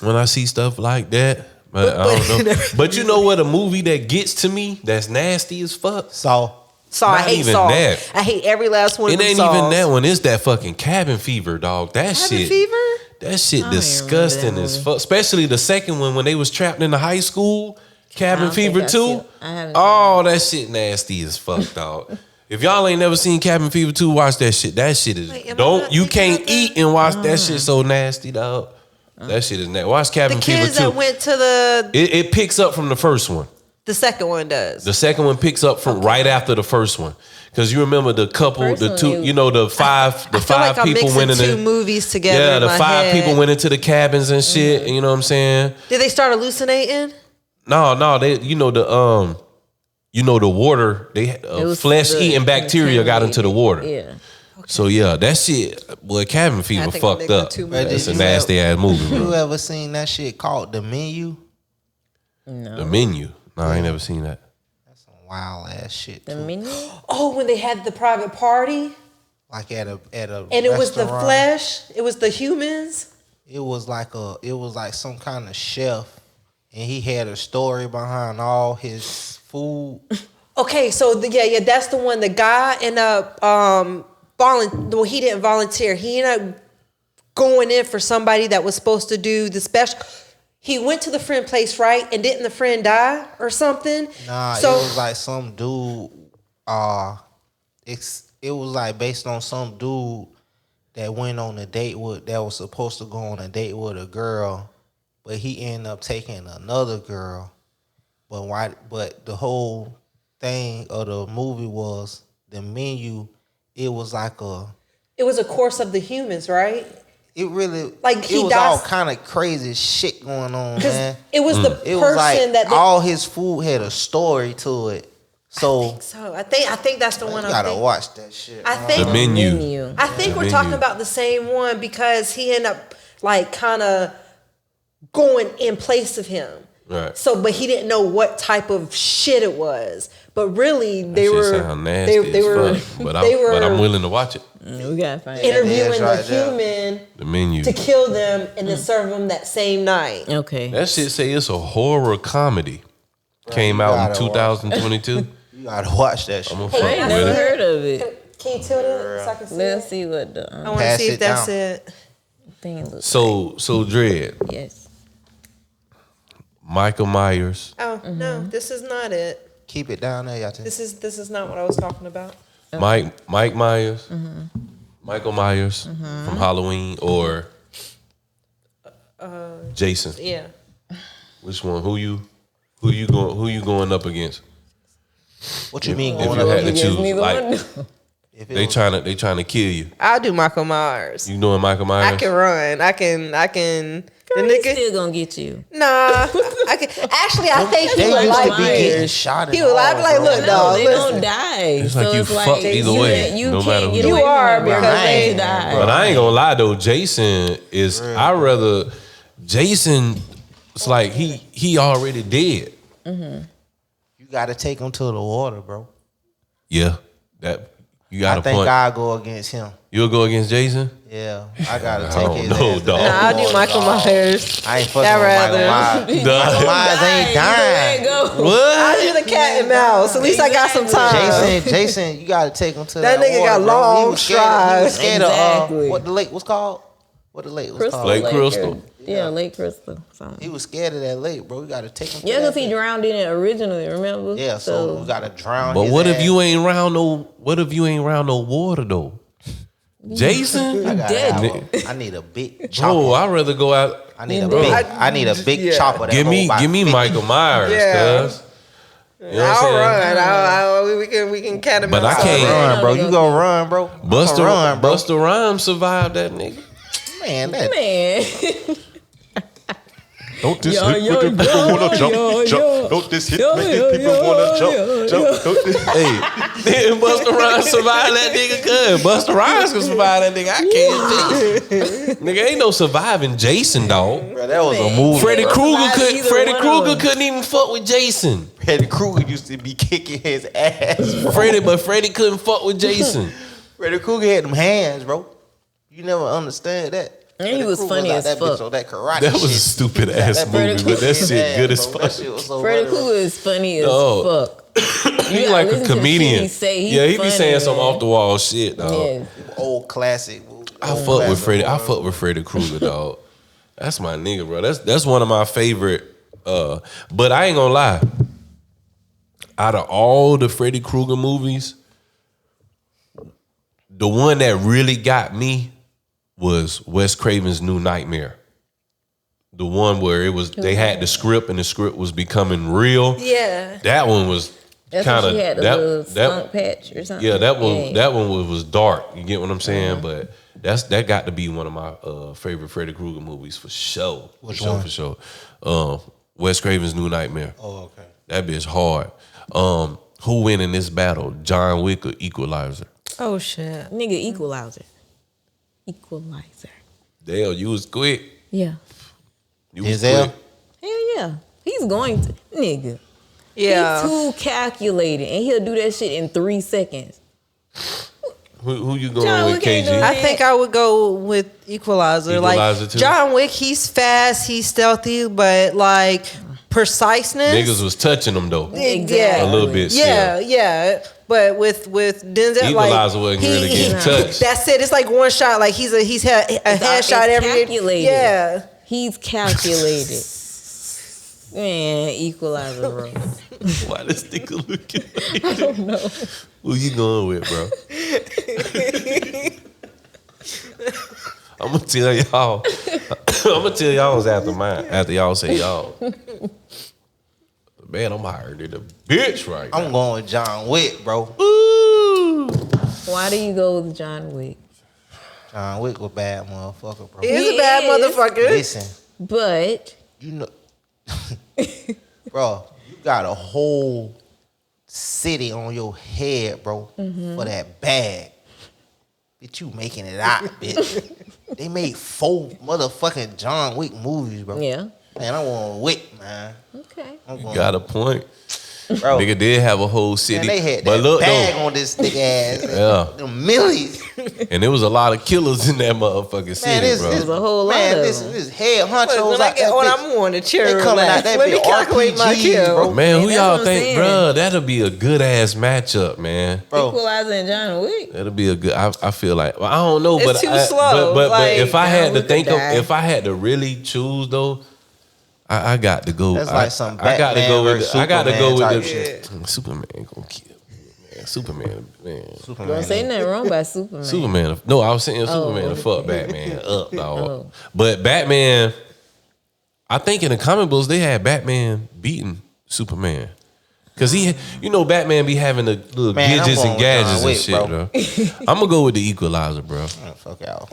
when I see stuff like that. But I don't know. But you know what? A movie that gets to me, that's nasty as fuck. So Saw, I Not hate even Saw. that. I hate every last one It of them ain't Saws. even that one. It's that fucking cabin fever, dog. That Cabin shit. fever? That shit remember disgusting that as movie. fuck. Especially the second one when they was trapped in the high school. Cabin don't think Fever I 2. see- I haven't Oh, that shit nasty as fuck, dog. If y'all ain't never seen Cabin Fever 2, watch that shit. That shit is Wait, am I not you thinking can't about that? eat and watch that shit so nasty, dog. That shit is nasty. Watch Cabin The Fever kids 2. that went to the It picks up from the first one. second one does. The second one picks up from right after the first one. Because you remember the couple, First the one, two, you know, the five I feel like I'm people mixing went in two the movies together. yeah, in the my five head. people went into the cabins and shit. You know what I'm saying? Did they start hallucinating? No, they you know the water they It was flesh the- eating bacteria got into the water. Yeah. So yeah, that shit, boy, Cabin Fever think I'm fucked mixing up. two But movies. That's a did nasty ass movie, You bro. ever seen that shit called The Menu? The Menu. No, I ain't never seen that. That's some wild ass shit. The Too. menu. Oh, when they had the private party Like at a and it was the restaurant. flesh, it was the humans. It was like some kind of chef, and he had a story behind all his food. Okay, so yeah, that's the one. The guy ended up well, he didn't volunteer. He ended up going in for somebody that was supposed to do the special. He went to the friend place, right? And didn't the friend die or something? Nah, So it was like some dude. It was like based on some dude that went on a date with that was supposed to go on a date with a girl, but he ended up taking another girl. But the whole thing of the movie was the menu. It was like it was a course of the humans, right? it really Like, it he was dies- all kind of crazy shit going on, Because man. it was the It person was like that they, all his food had a story to it. So so I think that's the one. you I gotta think. watch that shit. I man. think The Menu. I think we're Menu. talking about the same one because he ended up like kind of going in place of him. Right. So, but he didn't know what type of shit it was. But really, they That were shit sound nasty they as were fuck. But they were I'm willing to watch it. We gotta find it. interviewing That's the right there. human The Menu. to kill them and then serve them that same night. Okay. That shit say it's a horror comedy. Came you out in gotta watch 2022. You gotta watch that shit. I'm gonna I fuck ain't with never it. heard of it. Can you tilt it so I can see Let's it? see what the I want to Pass see if it that's down. it. thing looks So Dread, like. Yes. Michael Myers, Oh no, this is not it. Keep it down there, y'all. This is not what I was talking about. Mike Myers, Michael Myers from Halloween, or Jason. Yeah. Which one? Who you going up against? What you mean If going you up? had to Yes, choose, neither like one. If it they was- trying to kill you. I'll do Michael Myers. You doing Michael Myers? I can run. I can. The Girl, he nigga. still gonna get you. Nah. I can. Actually, I think They he would used to like be me. getting shot. and He would like- all, like, bro. look, No, dog, they listen. don't die. It's like you fucked either you way, can't- You no can't matter get who. away You from are, him, bro. because They they- die. But I ain't gonna lie though, Jason is. I rather Jason. It's like he already dead. You gotta take him to the water, bro. Yeah, that you got I a think point. I'll go against him. You'll go against Jason. Yeah, I gotta I take don't his know, ass to dog. that Nah, I'll do water, Michael dog. Myers. I ain't fucking I'd with Michael rather. Myers. Duh. Michael Myers ain't dying. I'll do the cat and mouse. At least I got some time. Jason, you gotta take him to That that nigga water, got bro. long He was scared strides. Exactly. of what the lake was called. What the lake was Crystal called. Lake Crystal. Yeah, Lake Crystal. Something. He was scared of that lake, bro. We gotta take him. Yeah, to because that he thing. drowned in it originally. Remember? Yeah, so we gotta drown. But his what if ass. you ain't round no? What if you ain't round no water though? Jason, I gotta dead. have I need a big chopper. bro, I'd rather go out. I need a Bro. big. I need a big Yeah. chopper. That Give me hold about 50. Michael Myers, Yeah. cuz. You know what I'm saying? I'll run. We can cat him But I out. can't- Run, bro. You go run, bro. Buster, run, bro. Buster Rhymes survived that nigga. Man, that Man. Don't this Yo, hit yo, with the people yo, wanna jump, yo, jump. yo. Don't this hit Yo, make yo, the people yo, wanna jump, yo, jump. Don't this. Hey, then Buster Rhymes survived that nigga. Cuz Buster Rhymes can survive that nigga. I can't. Nigga ain't no surviving Jason, dog. bro, that was a movie. Freddy bro. Krueger Survive either Freddy one of Krueger them. couldn't even fuck with Jason. Freddy Krueger used to be kicking his ass. But Freddy couldn't fuck with Jason. Freddy Krueger had them hands, bro. You never understand that. And he Freddy was Krueger funny like as that fuck. bitch on that karate That was a shit. stupid ass That movie, Freddy but that Krueger shit good ass, as bro. fuck. That shit was so Freddy funny, bro. Krueger is funny as Dog. fuck. He You like gotta a listen to the shit comedian. He say. He's Yeah, he be funny, saying some man. off the wall shit, dog. Yeah. Old classic movie. I fuck with Freddy. I fuck with Freddy Krueger, dog. That's my nigga, bro. That's one of my favorite. But I ain't gonna lie. Out of all the Freddy Krueger movies, the one that really got me was Wes Craven's New Nightmare. The one where it was they had the script and the script was becoming real. Yeah. That one was That's kind when of she had the little skunk patch or something. Yeah, that one was dark. You get what I'm saying? But that got to be one of my favorite Freddy Krueger movies for sure. Which one? For sure. Wes Craven's New Nightmare. Oh, okay. That bitch hard. Who win in this battle? John Wick or Equalizer? Oh shit. Nigga, Equalizer. Equalizer. Dale, you was quick. Yeah. You was Denzel? quick. Hell yeah. He's going to. Nigga. Yeah. He's too calculated, and he'll do that shit in 3 seconds. Who you going John with, Wick ain't KG? doing I think I would go with Equalizer. Equalizer like too? John Wick, he's fast, he's stealthy, but like preciseness. Niggas was touching them though. Yeah. A little bit. Yeah, still. yeah. But with Denzel, Equalizer like wasn't really getting touched. That's it. It's like one shot. Like he's had a headshot every. calculated. Yeah. He's calculated. Man, Equalizer, bro. Why this nigga looking like I don't know. Who you going with, bro? I'm gonna tell y'all. I'm gonna tell y'all after mine. After y'all say y'all. Man, I'm higher than a bitch right now. I'm going with John Wick, bro. Ooh. Why do you go with John Wick? John Wick was bad motherfucker, bro. He is He a bad is. motherfucker. Listen, But you know, bro, you got a whole city on your head, bro, for that bag. Bitch, you making it out, bitch. They made 4 motherfucking John Wick movies, bro. yeah, Man, I want Wick, man. okay. I'm You going, got a point. bro. Nigga did have a whole city. Man, they had but that look bag though, on this thick ass. Yeah. Them millies. and there was a lot of killers in that motherfucking city, Man, this, bro. this, There's a whole lot man, of this, them. this head honchos When I out get that on, bitch. I'm on the chair. They coming out that Let me bitch calculate my RPG, kill. bro. Man, who that's y'all what I'm think, saying. bro? That'll be a good ass matchup, man. Bro, Equalizer and John Wick. That'll be a good. I feel like I don't know, It's but too slow, But like, if I had to we could think of, die. if I had to really choose though, I got to go. That's like some I got to Batman go with. versus I got to go Superman with type the Superman. Gonna kill me, man. Superman, man. Don't say nothing wrong by Superman. Superman. No, I was saying Superman to fuck Batman up, dog. Oh. But Batman, I think in the comic books they had Batman beating Superman. Cause he, Batman be having the little Man, I'm gadgets going and with gadgets John and shit, Wick, bro. I'm gonna go with the Equalizer, bro. oh, fuck y'all.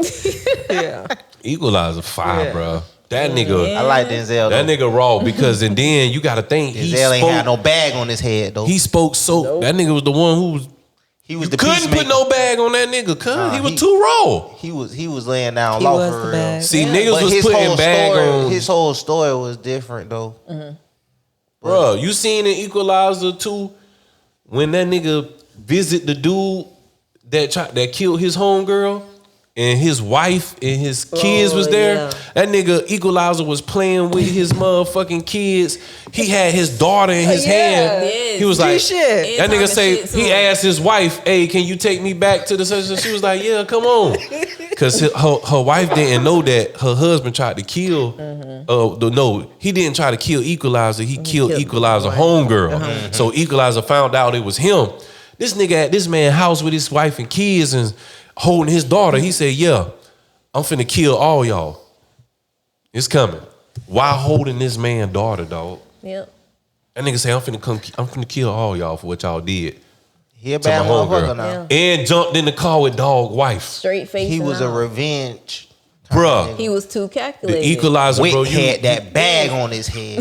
Yeah. Equalizer 5, Yeah. bro. That nigga, I like Denzel. that though. nigga raw because and then you got to think Denzel ain't had no bag on his head though. he spoke so that nigga was the one who was He was you the couldn't peacemaker. put no bag on that nigga, cuz Nah, he was he- too raw. He was laying down He low was for the real. bag. See, Yeah. niggas But was his putting whole bag story, on. his whole story was different though. Bro, you seen in Equalizer 2 when that nigga visit the dude that killed his homegirl and his wife and his kids was there? yeah. That nigga Equalizer was playing with his motherfucking kids. He had his daughter in his hand. Yes. He was G like, shit. that nigga talking say, shit to he him. asked his wife, hey, can you take me back to the such and she was like, yeah, come on. Because her wife didn't know that her husband tried to kill, no, he didn't try to kill Equalizer. He killed killed Equalizer the homegirl. So Equalizer found out it was him. This nigga at this man's house with his wife and kids and holding his daughter. He said, yeah, I'm finna kill all y'all. It's coming. Why holding this man's daughter, dog? Yep. That nigga say, I'm finna kill all y'all for what y'all did He a to my bad motherfucker homegirl. now. And jumped in the car with dog wife. Straight face. He and was a all. revenge. Bruh, He was too calculated. the Equalizer, Wick bro. had that bag on his head.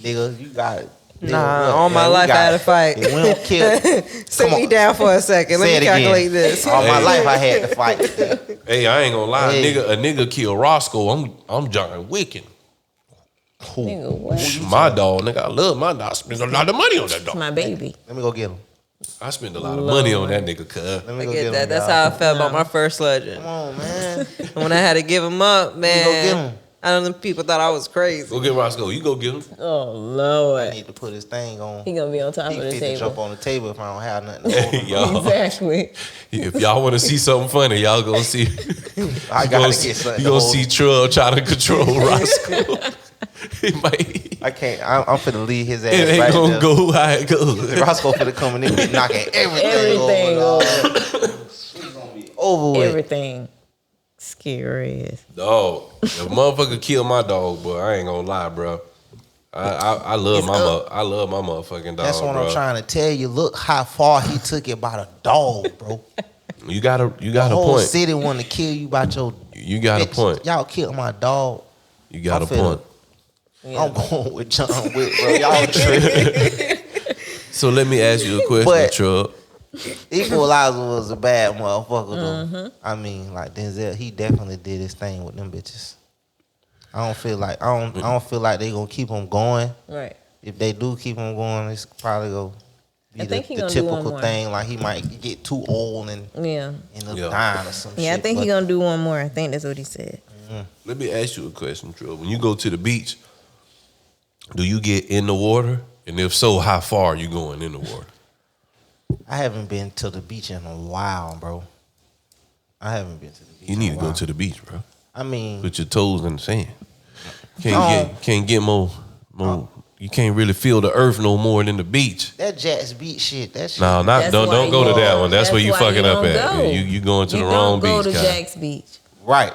Nigga, you got it. Nah, all my life I had to fight. We don't kill. Sit Come me on. down for a second. Say Let it me again. calculate this. All my Hey. life I had to fight. Hey, I ain't gonna lie, Hey. a nigga killed Roscoe. I'm John Wicking. Nigga, what? My dog, nigga, I love my dog. I spend a lot of money on that dog. My baby. Let me go get him. I spend a lot of money on that nigga, cuz. Let me I go get get that. him. That's y'all. how I felt about my first legend. Come on, man. When I had to give him up, Let me go get man. him. I know them people thought I was crazy. Go get Roscoe. You go get him. Oh I Lord, need to put his thing on. he gonna be on top He of the fit to jump table. on the table if I don't have nothing to hold him. Y'all, Exactly. if y'all want to see something funny, y'all gonna see. I You gotta gonna get see, something. you to gonna hold see him. Trull try to control Roscoe. He might. I can't. I'm finna leave his ass It ain't right gonna there. go how it goes. Roscoe finna come in and knocking everything Everything over. over. It's gonna be over with. Everything. Scary as. Dog, if motherfucker kill my dog, boy, I ain't gonna lie, bro. I love I love my motherfucking dog. That's what bro. I'm trying to tell you. Look how far he took it by the dog, bro. You got a The point. whole city want to kill you by your. You got a bitch. point. Y'all killed my dog. You got I'm a point. I'm going with John Wick, bro. Y'all tripping. So let me ask you a question, But- Trull. Equalizer was a bad motherfucker, though. I mean, like Denzel, he definitely did his thing with them bitches. I don't feel like they gonna keep him going. Right. If they do keep him going, it's probably gonna be I think he the gonna do one typical more. thing. Like he might get too old and Yeah. end up Yeah. dying or some shit. Yeah, I think but he's gonna do one more. I think that's what he said. Let me ask you a question, Trull. When you go to the beach, do you get in the water? And if so, how far are you going in the water? I haven't been to the beach in a while, bro. I haven't been to the beach. You need in to a go while. to the beach, bro. I mean, Put your toes in the sand. No. Can't get more. You can't really feel the earth no more than the beach. that Jack's Beach shit. That shit. No, That's don't why go to you- that one. That's where you why fucking up don't at. go. You going to You the wrong don't go beach, to guy. Jack's Beach. Right.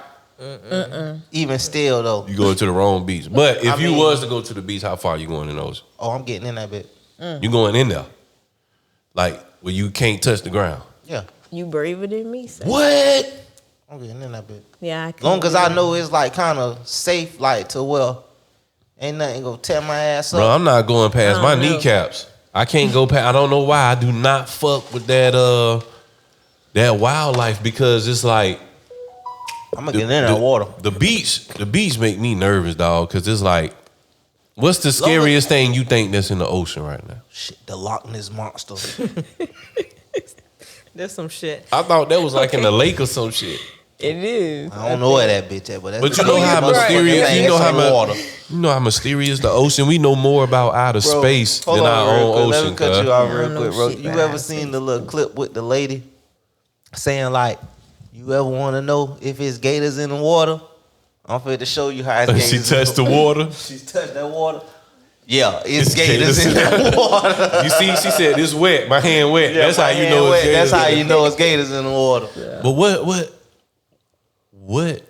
Even still though. You going to the wrong beach. But if I you mean- was to go to the beach, how far you going in the ocean? Oh, I'm getting in that bit. You going in there, like where you can't touch the ground. Yeah. You braver than me, sir. What? I'm getting in that bit. Yeah, I can. Long as I know it's like kind of safe, like to well, ain't nothing gonna tear my ass up. Bro, I'm not going past I my don't know. kneecaps. I can't go past. I don't know why. I do not fuck with that wildlife because it's like I'm gonna get in that water. The beach make me nervous, dog. Because it's like, what's the scariest thing you think that's in the ocean right now? Shit, the Loch Ness monster. There's some shit. I thought that was like in the lake or some shit. It is. I don't know where that bitch at, but that's But you know how the biggest mysterious. motherfucking You know thing how in the water. you know how mysterious the ocean. We know more about outer Bro, space hold than on our real own quick. Let ocean. me cut cuz. you off I real don't know quick, bro. shit You about ever outer seen space. the little clip with the lady saying like, "You ever want to know if it's gators in the water?" I'm finna to show you how it's gators. She touched the water. She touched that water. Yeah, It's it's gators gators in that water. You see, she said it's wet. My hand wet. That's how you know it's gators. That's how you know it's gators in the water. But what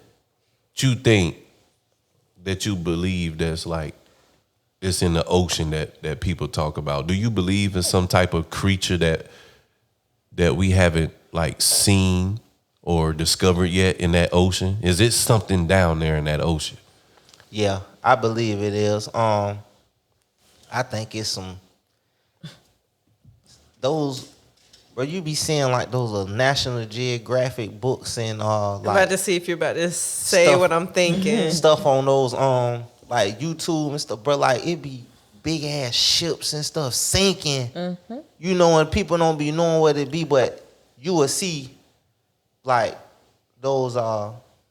you think that you believe that's like it's in the ocean that people talk about? Do you believe in some type of creature that we haven't like seen or discovered yet in that ocean? Is it something down there in that ocean? Yeah, I believe it is. I think it's some those. Bro, you be seeing like those National Geographic books and I'm about to see if you're about to say Stuff. what I'm thinking. stuff on those like YouTube and stuff, bro. Like it be big ass ships and stuff sinking. You know, and people don't be knowing what it be, but you will see like those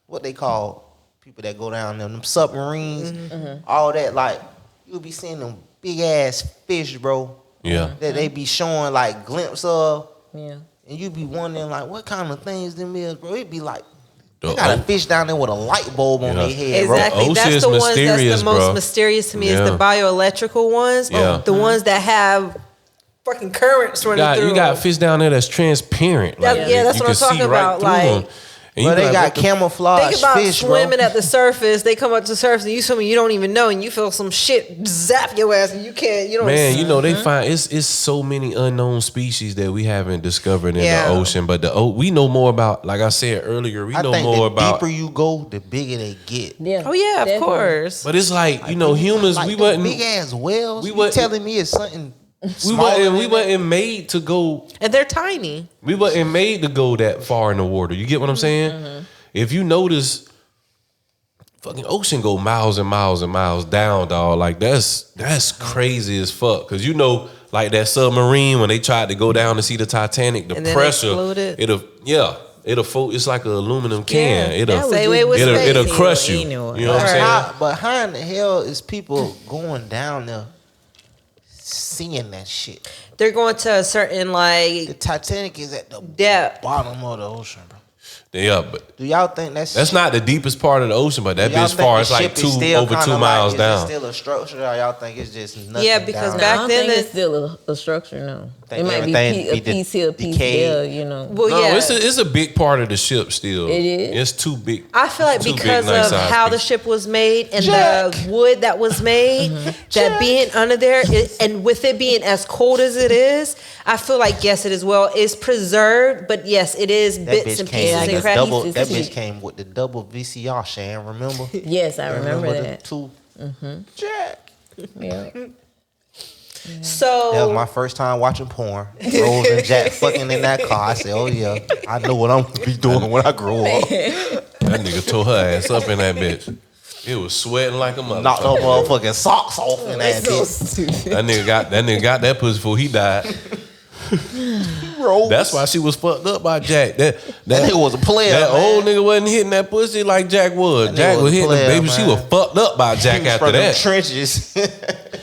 what they call people that go down there, them submarines, all that. Like you'll be seeing them big ass fish, bro. Yeah. That they be showing like glimpse of. Yeah. And you be wondering like what kind of things them is, bro. It be like The they got a o- fish down there with a light bulb on Yeah. their head, bro. Exactly. Ocean That's is the ones that's mysterious, the most bro. mysterious to me is Yeah. the bioelectrical ones. Yeah. The ones that have fucking currents running through. You got fish down there that's transparent. Like, Yeah, that's you what I'm can see talking about, through like- 'em. And Bro, you be they like, got what the camouflage Think about fish, swimming bro. at the surface. They come up to the surface and you swimming, you don't even know, and you feel some shit zap your ass, and you can't. You don't. Man, you know they find it's so many unknown species that we haven't discovered in Yeah. the ocean, but we know more about. Like I said earlier, we I know think more the about. deeper you go, the bigger they get. Yeah. Oh yeah, of Definitely. course. But it's like humans. Like we them wasn't. big ass whales. we You wasn't- telling me it's something? We smaller wasn't. than We that? wasn't made to go. And they're tiny. We wasn't made to go that far in the water. You get what I'm saying? If you notice, fucking ocean go miles and miles and miles down, dog. Like that's crazy as fuck. Cause like that submarine when they tried to go down to see the Titanic, the And then pressure, exploded? it'll yeah. It's like an aluminum can. Yeah, It'll same way with space. it'll crush you. Anyway. You know what I'm saying? But how in the hell is people going down there seeing that shit? They're going to a certain The like Titanic is at the depth. bottom of the ocean, bro. Yeah, but Do y'all think that's not the deepest part of the ocean, but that y'all bitch think far the is like ship is still over kinda 2 miles is it down. still a structure, or y'all think it's just nothing? Yeah, because down back I don't then think it- it's still a structure. No, Think it might be everything a be piece here, a piece decayed? there. You know. Well, No, yeah. it's a big part of the ship still. It is? It's too big. I feel like Too big, because nice of size how the piece. ship was made and the wood that was made, that being under there, and with it being as cold as it is, I feel like yes, it is it's preserved, but yes, it is That bits bitch and came pieces with and the cracks. double. pieces That too. bitch came with the double VCR. Shan, remember? Yes, I remember the that. two. Jack. Yeah. So That was my first time watching porn. Rose and Jack fucking in that car. I said, "Oh yeah, I know what I'm gonna be doing when I grow up." That nigga tore her ass up in that bitch. It was sweating like a Knocked her motherfucker. motherfucking socks off in that So bitch. stupid. That nigga got that pussy before he died. Rose. That's why she was fucked up by Jack. That nigga was a player. That man. old nigga wasn't hitting that pussy like Jack was. That nigga Jack was was a hitting player, the baby. She man. was fucked up by Jack He was after from them that. trenches.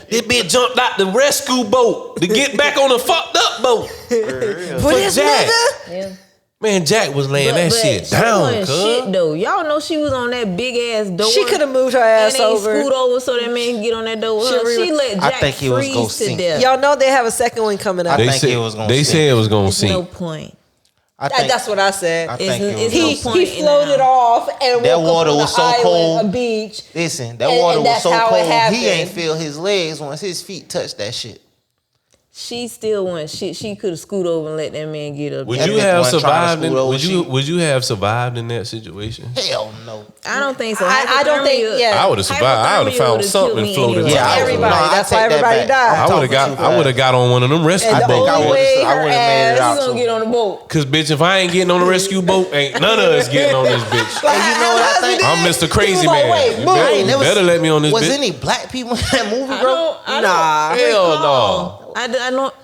This bitch jumped out the rescue boat to get back on the fucked up boat. for this Jack. nigga, Yeah. Man, Jack was laying that shit she down, wasn't shit cuz. though. Y'all know she was on that big ass door. she could have moved her and ass they over. scoot over so that man can get on that door. with She her. really- She let I Jack think he was gonna freeze to sink. death. Y'all know they have a second one coming out. I They think said it was gonna they sink. said it was gonna There's no sink. point. I think That's what I said. I It's- think it was it's gonna he no sink. point he in floated that. off and That woke up water on was the so island, cold. a beach. Listen, that And- water and was that's so how it cold. He happened. ain't feel his legs once his feet touched that shit. She still went shit. She could have scooted over and let that man get up. Would That you bitch have wasn't trying to survived? scoot over, Would you have survived in that situation? Hell no. I don't think so. I don't think. Hypothermia- Yeah, I would have survived. I would have Hypothermia found would've something killed and me floated. anyway. to the everybody. island. That's why everybody died. I would have got on one of them rescue And the boats. only I way would've her made it ass- out. She gonna get on the boat. Cause bitch, if I ain't getting on the rescue boat, ain't none of us getting on this bitch. And you know what I think? I'm Mr. Crazy was like, Man. wait, You move. better, I ain't you never better let me on this Was bitch. any black people in that movie, I bro? don't. I Nah. don't Hell recall. I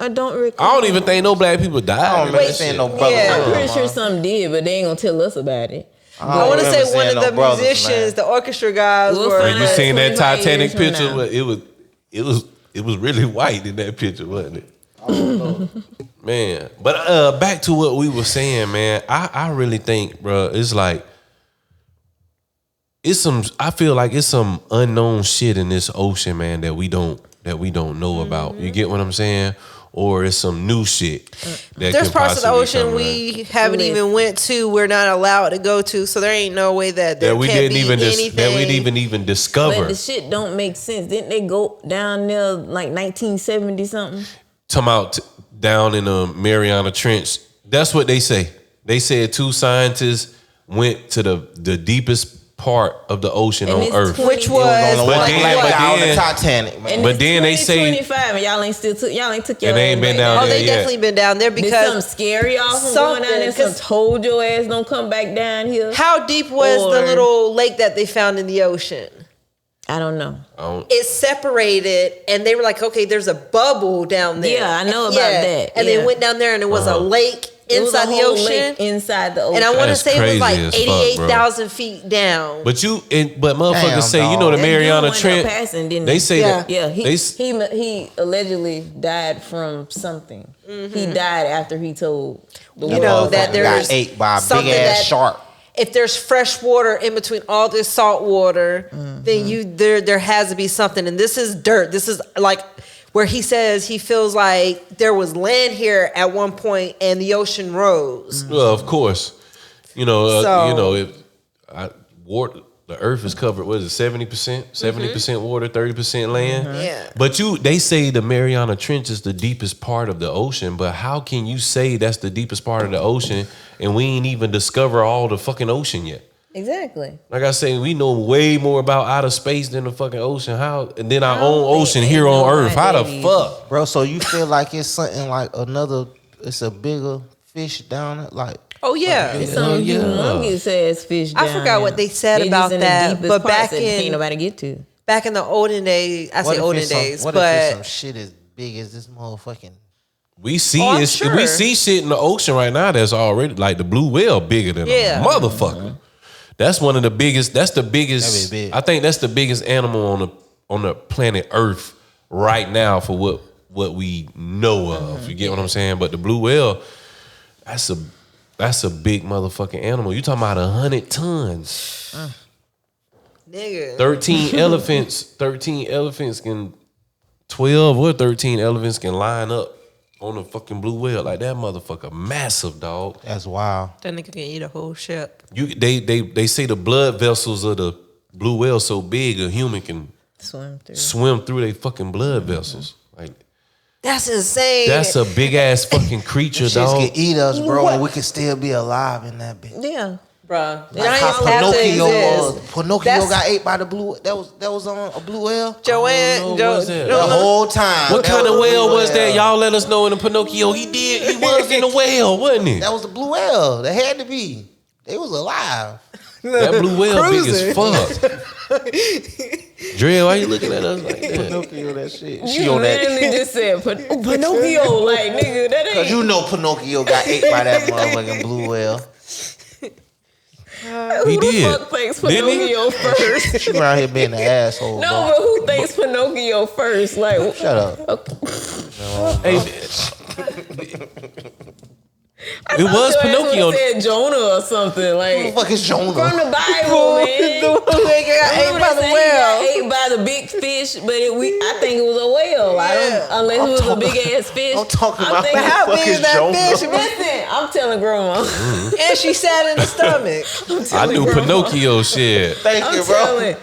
don't recall. I don't even think no black people died. I don't in remember that seeing shit. no brothers. Yeah. I'm man. pretty sure some did, but they ain't gonna tell us about it. I want to say remember one of seeing the no brothers, musicians, man. the orchestra guys We'll were. find When you out. seen that 25 Titanic years from picture, now. well, it was really white in that picture, wasn't it? Man, but back to what we were saying, man. I really think, bro, it's like I feel like it's some unknown shit in this ocean, man, that we don't know about. You get what I'm saying? Or it's some new shit. That There's could parts of the possibly ocean come we haven't Listen. even went to. We're not allowed to go to, so there ain't no way that there that we can't didn't be even anything. that we didn't even But discover. the shit don't make sense. Didn't they go down there like 1970 something? Talking about down in the Mariana Trench. That's what they say. They said 2 scientists went to the deepest part of the ocean And on it's Earth. 20 Which It was on the was But one then- black but guy on the then- Titanic, man. And But it's then they say- 2025 and y'all ain't took your And they ass ain't been back down Oh, there they yet. definitely been down there Did something because scare y'all from going down there? Something, Some told your ass don't come back down here. how deep was the Or- little lake that they found in the ocean? I don't know. I don't- It separated, and they were like, "Okay, there's a bubble down there." Yeah, I know about that. And Yeah. they went down there, and it was a lake It was a inside the whole ocean. lake inside the ocean. And I want to That's say it was like crazy as fuck, bro. 88,000 feet down. But motherfuckers Damn, say, dog. you know, the That dude Mariana wound up Trench. passing, didn't They he? say Yeah. that. Yeah, they, he allegedly died from something. He died after he told the You know world that Motherfucker there's got ate by a something big ass that- shark. If there's fresh water in between all this salt water, then there has to be something. And this is dirt. This is like where he says he feels like there was land here at one point and the ocean rose. well, of course, you know, So- water. The Earth is covered. What is it? 70%, 70% water, 30% land. Yeah. But they say the Mariana Trench is the deepest part of the ocean. But how can you say that's the deepest part of the ocean and we ain't even discover all the fucking ocean yet? Exactly. Like I say, we know way more about outer space than the fucking ocean. How and then our I don't own think ocean they here on know Earth. why How the they- fuck? Bro, so you feel like it's something like it's a bigger fish down there? Like, Oh, yeah. It's some yeah. humongous ass fish. I down forgot what there. they said They about just in the that, deepest but parts back that in- ain't nobody get to. Back in the olden days, I say olden days, what if it's some but shit as big as this motherfucking We see Oh, I'm we sure. see shit in the ocean right now that's already like the blue whale bigger than Yeah. a motherfucker. That's one of the biggest. That's the That biggest. be big. I think that's the biggest animal on the planet Earth right now for what we know of. You get what I'm saying? But the blue whale, that's a big motherfucking animal. You talking about 100 tons? Nigga. 13 elephants. 13 elephants can 12 or 13 elephants can line up on a fucking blue whale like that motherfucker. Massive, dog. That's wild. That nigga can eat a whole ship. They say the blood vessels of the blue whale so big a human can swim through their fucking blood vessels. Like That's insane. that's a big ass fucking creature, Shits dog. can eat us, bro, and we can still be alive in that bitch. Yeah. Bruh. Like how Pinocchio Pinocchio That's- got ate by the blue. That was on a blue whale. Joanne, I don't know, what's that? The whole time. What That kind of was the whale blue was that? whale. Y'all let us know in the Pinocchio. He was in the whale, wasn't he? That was the blue whale. They had to be. They was alive. That blue whale big as Cruising. fuck. Dre, why you looking at us like that? Pinocchio, that shit. She You on that. literally just said Pinocchio, like nigga, that Cause ain't. you know Pinocchio got ate by that motherfucking blue whale. Who He the did. fuck thinks Didn't he? Pinocchio first? She around here being an asshole. No, bro. but who thinks Pinocchio first? Like, Shut up. Hey, it was Pinocchio. Said Jonah or something Who the like fuck is Jonah? from the Bible, man. The one nigga got ate Remember by they the say he whale. got ate by the big fish, but I think it was a whale. I don't, unless it was a big ass fish. I'm talking about thinking- But how fuck big is is that Jonah? fish? Listen, I'm telling grandma. And she sat in the stomach. I knew Pinocchio shit. Thank I'm you, bro. telling.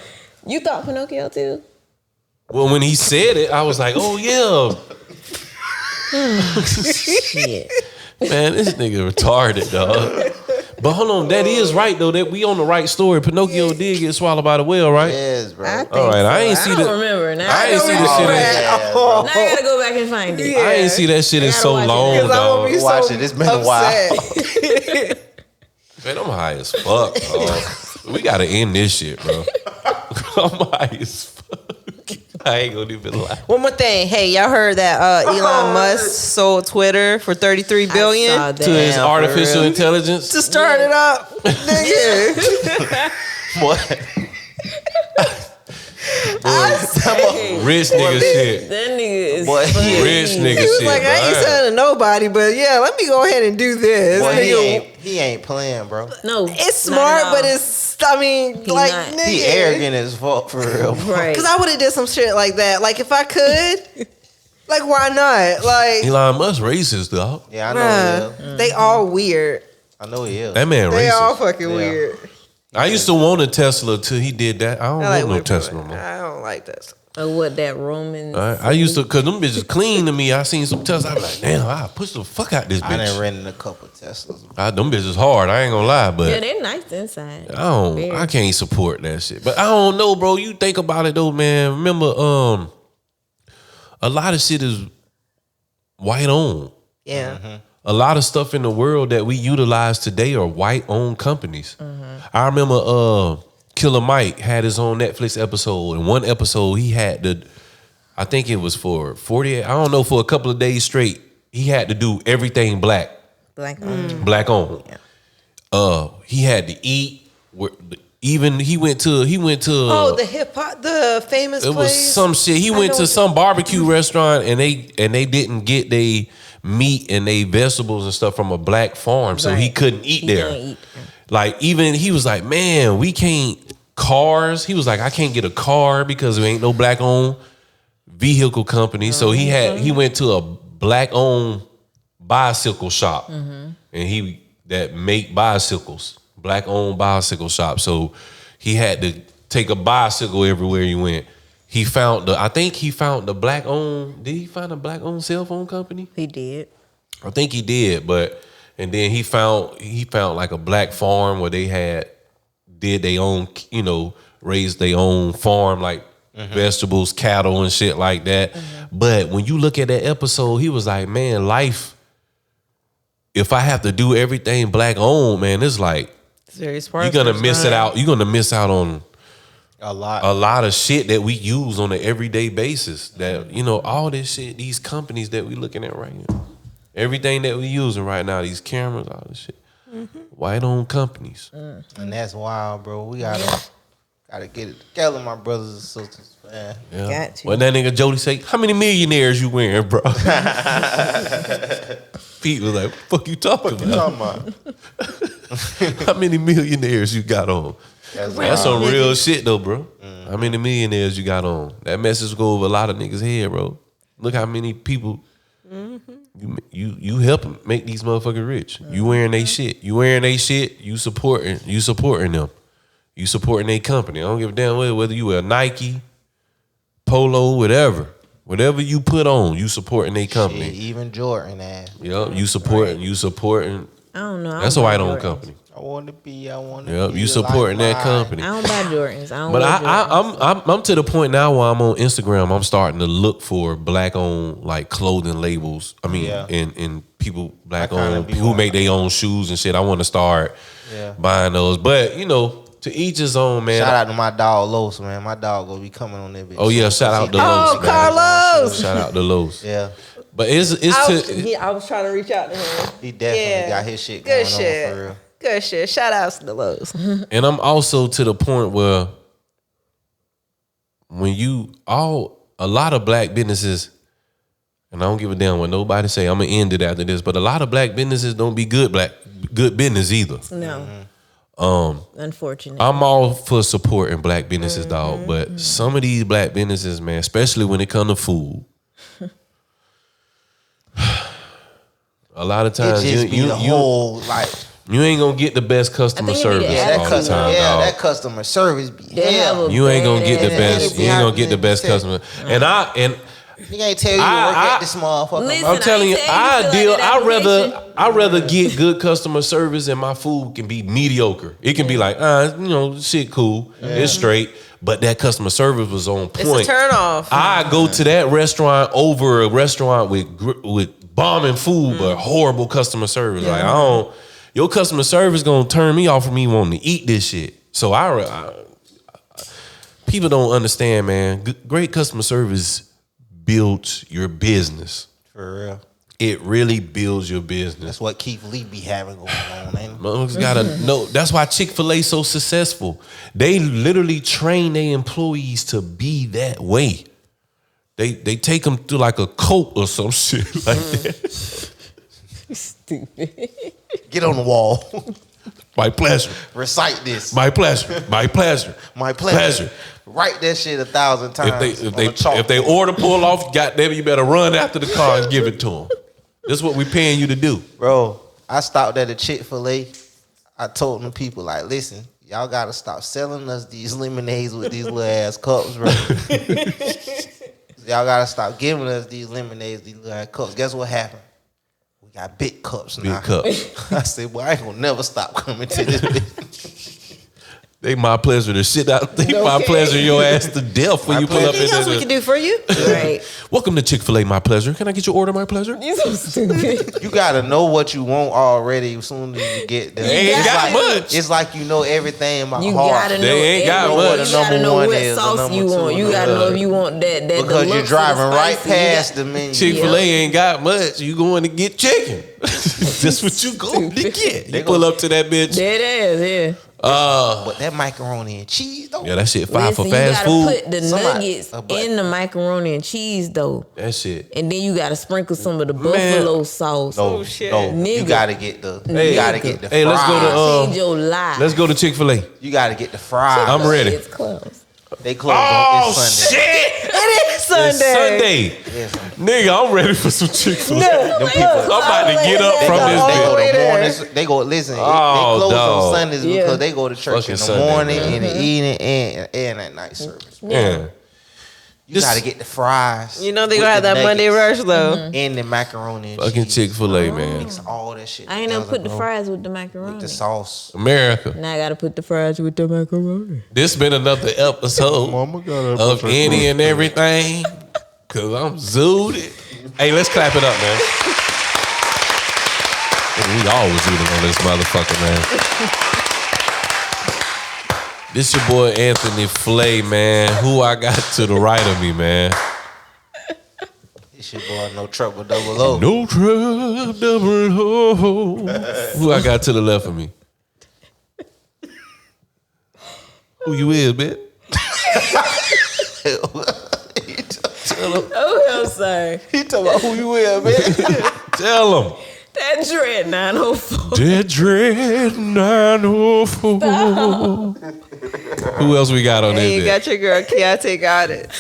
You thought Pinocchio too? Well, when he said it, I was like, oh yeah. Shit. Man, this nigga retarded, dog. But hold on, that is right though. That we on the right story. Pinocchio did get swallowed by the whale, right? Yes, bro. I think All right, so. I ain't see I the- don't remember now. I ain't see the shit. Yeah, bro. Now I gotta go back and find it. I ain't see that shit in so watch it. long, Because I won't be dog. so Watch it. It's been a while. upset. Man, I'm high as fuck, dog. We gotta end this shit, bro. I'm high as fuck. I ain't gonna even lie. One more thing. Hey, y'all heard that Elon Musk sold Twitter for $33 billion saw that. To his Damn, for artificial real. intelligence. to start it up? Nigga. What? Rich nigga shit. That nigga is Boy, funny. Rich nigga He was shit. like, I ain't man. selling to nobody, but yeah, let me go ahead and do this. Boy, Nigga, he ain't playing, bro. No, it's not smart, at all. but it's, I mean, like, not. nigga. He arrogant as fuck for real. Bro. right. Because I would have did some shit like that. Like, if I could, like, why not? Like, Elon Musk racist, dog. Yeah, I know he is. they all weird. I know he is. That man They all racist. fucking Yeah. weird. I used to want a Tesla till he did that. I don't I like want no weird Tesla people. no more. I don't like that. Or what that Roman. I used to, cause them bitches clean to me. I seen some Tesla. I be like, damn, I push the fuck out this I done bitch. rented a couple Teslas. Them bitches hard. I ain't gonna lie, but Yeah, they're nice inside. I can't support that shit. But I don't know, bro. You think about it though, man. Remember, a lot of shit is white owned. Yeah. A lot of stuff in the world that we utilize today are white owned companies. I remember Killer Mike had his own Netflix episode. In one episode, he had I think it was for 48, I don't know, for a couple of days straight, he had to do everything black. Black Black owned. He had to eat. Even he went to Oh, the hip hop, the famous it place. was some shit. He went know to what- some barbecue restaurant and they didn't get they meat and they vegetables and stuff from a black farm, so he Right. couldn't eat He there. couldn't eat. Like even he was like, man, we can't cars. He was like, I can't get a car because there ain't no black owned vehicle company. So he went to a black owned bicycle shop and that make bicycles, black owned bicycle shop. So he had to take a bicycle everywhere he went. He found the black owned. Did he find a black owned cell phone company? He did. I think he did, and then he found like a black farm where they did their own, raised their own farm, like vegetables, cattle, and shit like that. But when you look at that episode, he was like, man, life, if I have to do everything black owned, man, it's like Serious you're gonna miss it out. You're gonna miss out on A lot. a lot of shit that we use on an everyday basis. That all this shit, these companies that we looking at right now. Everything that we using right now, these cameras, all this shit, white-owned companies. And that's wild, bro. We gotta get it together, my brothers and sisters, man. Yeah. Got to. When that nigga Jody say, how many millionaires you wearing, bro? Pete was like, what the fuck you talking about? How many millionaires you got on? That's some real shit though, bro. How many millionaires you got on? That message go over a lot of niggas' head, bro. Look how many people you helping make these motherfuckers rich. You wearing they shit. You wearing they shit. You supporting them. You supporting their company. I don't give a damn whether you wear Nike, Polo, whatever. Whatever you put on, you supporting their company. Shit, even Jordan ass. Yep, you supporting. I don't know. That's a white-owned company. I want to be. Yep, you supporting like that company. I don't buy Jordans. I don't But wear Jordans. I'm to the point now where I'm on Instagram. I'm starting to look for black-owned like clothing labels. I mean, Yeah. and people kinda black-owned be who one. make their own shoes and shit. I want to start buying those. But you know, to each his own, man. Shout out to my dog Los, man. My dog gonna be coming on that bitch. Oh yeah, shout out to Oh, Los, man. Carlos. Shout out to Los. Yeah, But it's I was trying to reach out to him. he definitely Yeah. got his shit going Good on shit. for real. Good shit. Shout outs to the Lowe's. and I'm also to the point where when a lot of black businesses, and I don't give a damn what nobody say, I'm gonna end it after this, but a lot of black businesses don't be good business either. No. Unfortunately. I'm all for supporting black businesses, dog, but some of these black businesses, man, especially when it comes to food, a lot of It times just be the whole like you ain't gonna get the best customer I think you need service to that all the customer, time, dog. that customer service be They have hell. a You ain't gonna get the badass- best. You ain't gonna get the best customer. And He ain't tell you to work at this motherfucker. Listen, I'm telling you, I ain't saying you feel like that I'd rather get good customer service and my food can be mediocre. It can be like, shit cool, it's straight, but that customer service was on point. It's a turn off. I go to that restaurant over a restaurant with bombing food but horrible customer service. Like your customer service gonna turn me off from me wanting to eat this shit. So people don't understand, man. Great customer service builds your business. For real. It really builds your business. That's what Keith Lee be having going on, ain't it? Motherfuckers gotta know. That's why Chick-fil-A so successful. They literally train their employees to be that way. They take them through like a cult or some shit like that. Stupid. Get on the wall. My pleasure. Recite this. My pleasure. My pleasure. My pleasure. Write that shit 1,000 times. If they order pull off, goddamn, you better run after the car and give it to them. That's what we paying you to do. Bro, I stopped at a Chick-fil-A. I told them people, like, listen, y'all gotta stop selling us these lemonades with these little ass cups, bro. Y'all gotta stop giving us these lemonades, these little ass cups. Guess what happened? We got big cups now. Big cup. I said, well, I ain't gonna never stop coming to this bitch. They my pleasure to shit out. They my pleasure your ass to death when you pull up in Anything else we there. can do for you? Right. Welcome to Chick-fil-A, my pleasure. Can I get your order, my pleasure? You so stupid. You gotta know what you want already as soon as you get there. They ain't It's got like, much. It's like you know everything about You heart. gotta know. They ain't got everything. much. You gotta know Number one what is, sauce number you two, want. You number gotta know three. if you want that. Because deluxe you're or the driving right spicy. You past got- the menu. Chick-fil-A ain't got much. You going to get chicken. That's what you going to get. You pull up to that bitch. Dead ass, yeah. But that macaroni and cheese, though. Yeah, that shit fire for Listen, fast you food. gotta put the Somebody- nuggets a butt. in the macaroni and cheese though, That shit. and then you gotta sprinkle some of the buffalo sauce. No, shit. no. You Nigga. gotta get the. Hey, you gotta get the. hey, let's go to, fries. Change your life. Let's go to Chick-fil-A. You gotta get the fries. I'm ready. It's close. They close on this Sunday. shit! It is Sunday. It's Sunday. Yes. Nigga, I'm ready for some Chick-fil-A. Them people, I'm about to get up they from go, this they go bitch. to mornings. They go listen. Oh, they close dog. on Sundays Yeah. because they go to church Fucking in the Sunday, morning, man. in the evening, and at night service. Man. You This- gotta get the fries. You know they with gonna have the that Monday nuggets rush though. and the macaroni and Fucking cheese. Chick-fil-A, man. Mix all that shit. I ain't never together, put the bro, fries with the macaroni. with the sauce. America. Now I gotta put the fries with the macaroni. This been another episode Mama got of any and everything. Cause I'm zooted. Hey, let's clap it up, man. We always zooted on this motherfucker, man. This your boy Anthony Flay, man. Who I got to the right of me, man. It's It's your boy, No Trouble Double O. No trouble, double O. Who I got to the left of me? Who you is, bitch? Oh, I'm sorry. He talking about who you is, man. Tell him. That Dread 904. Dead Dread 904. Who else we got on And you there? got your girl Keontae got it.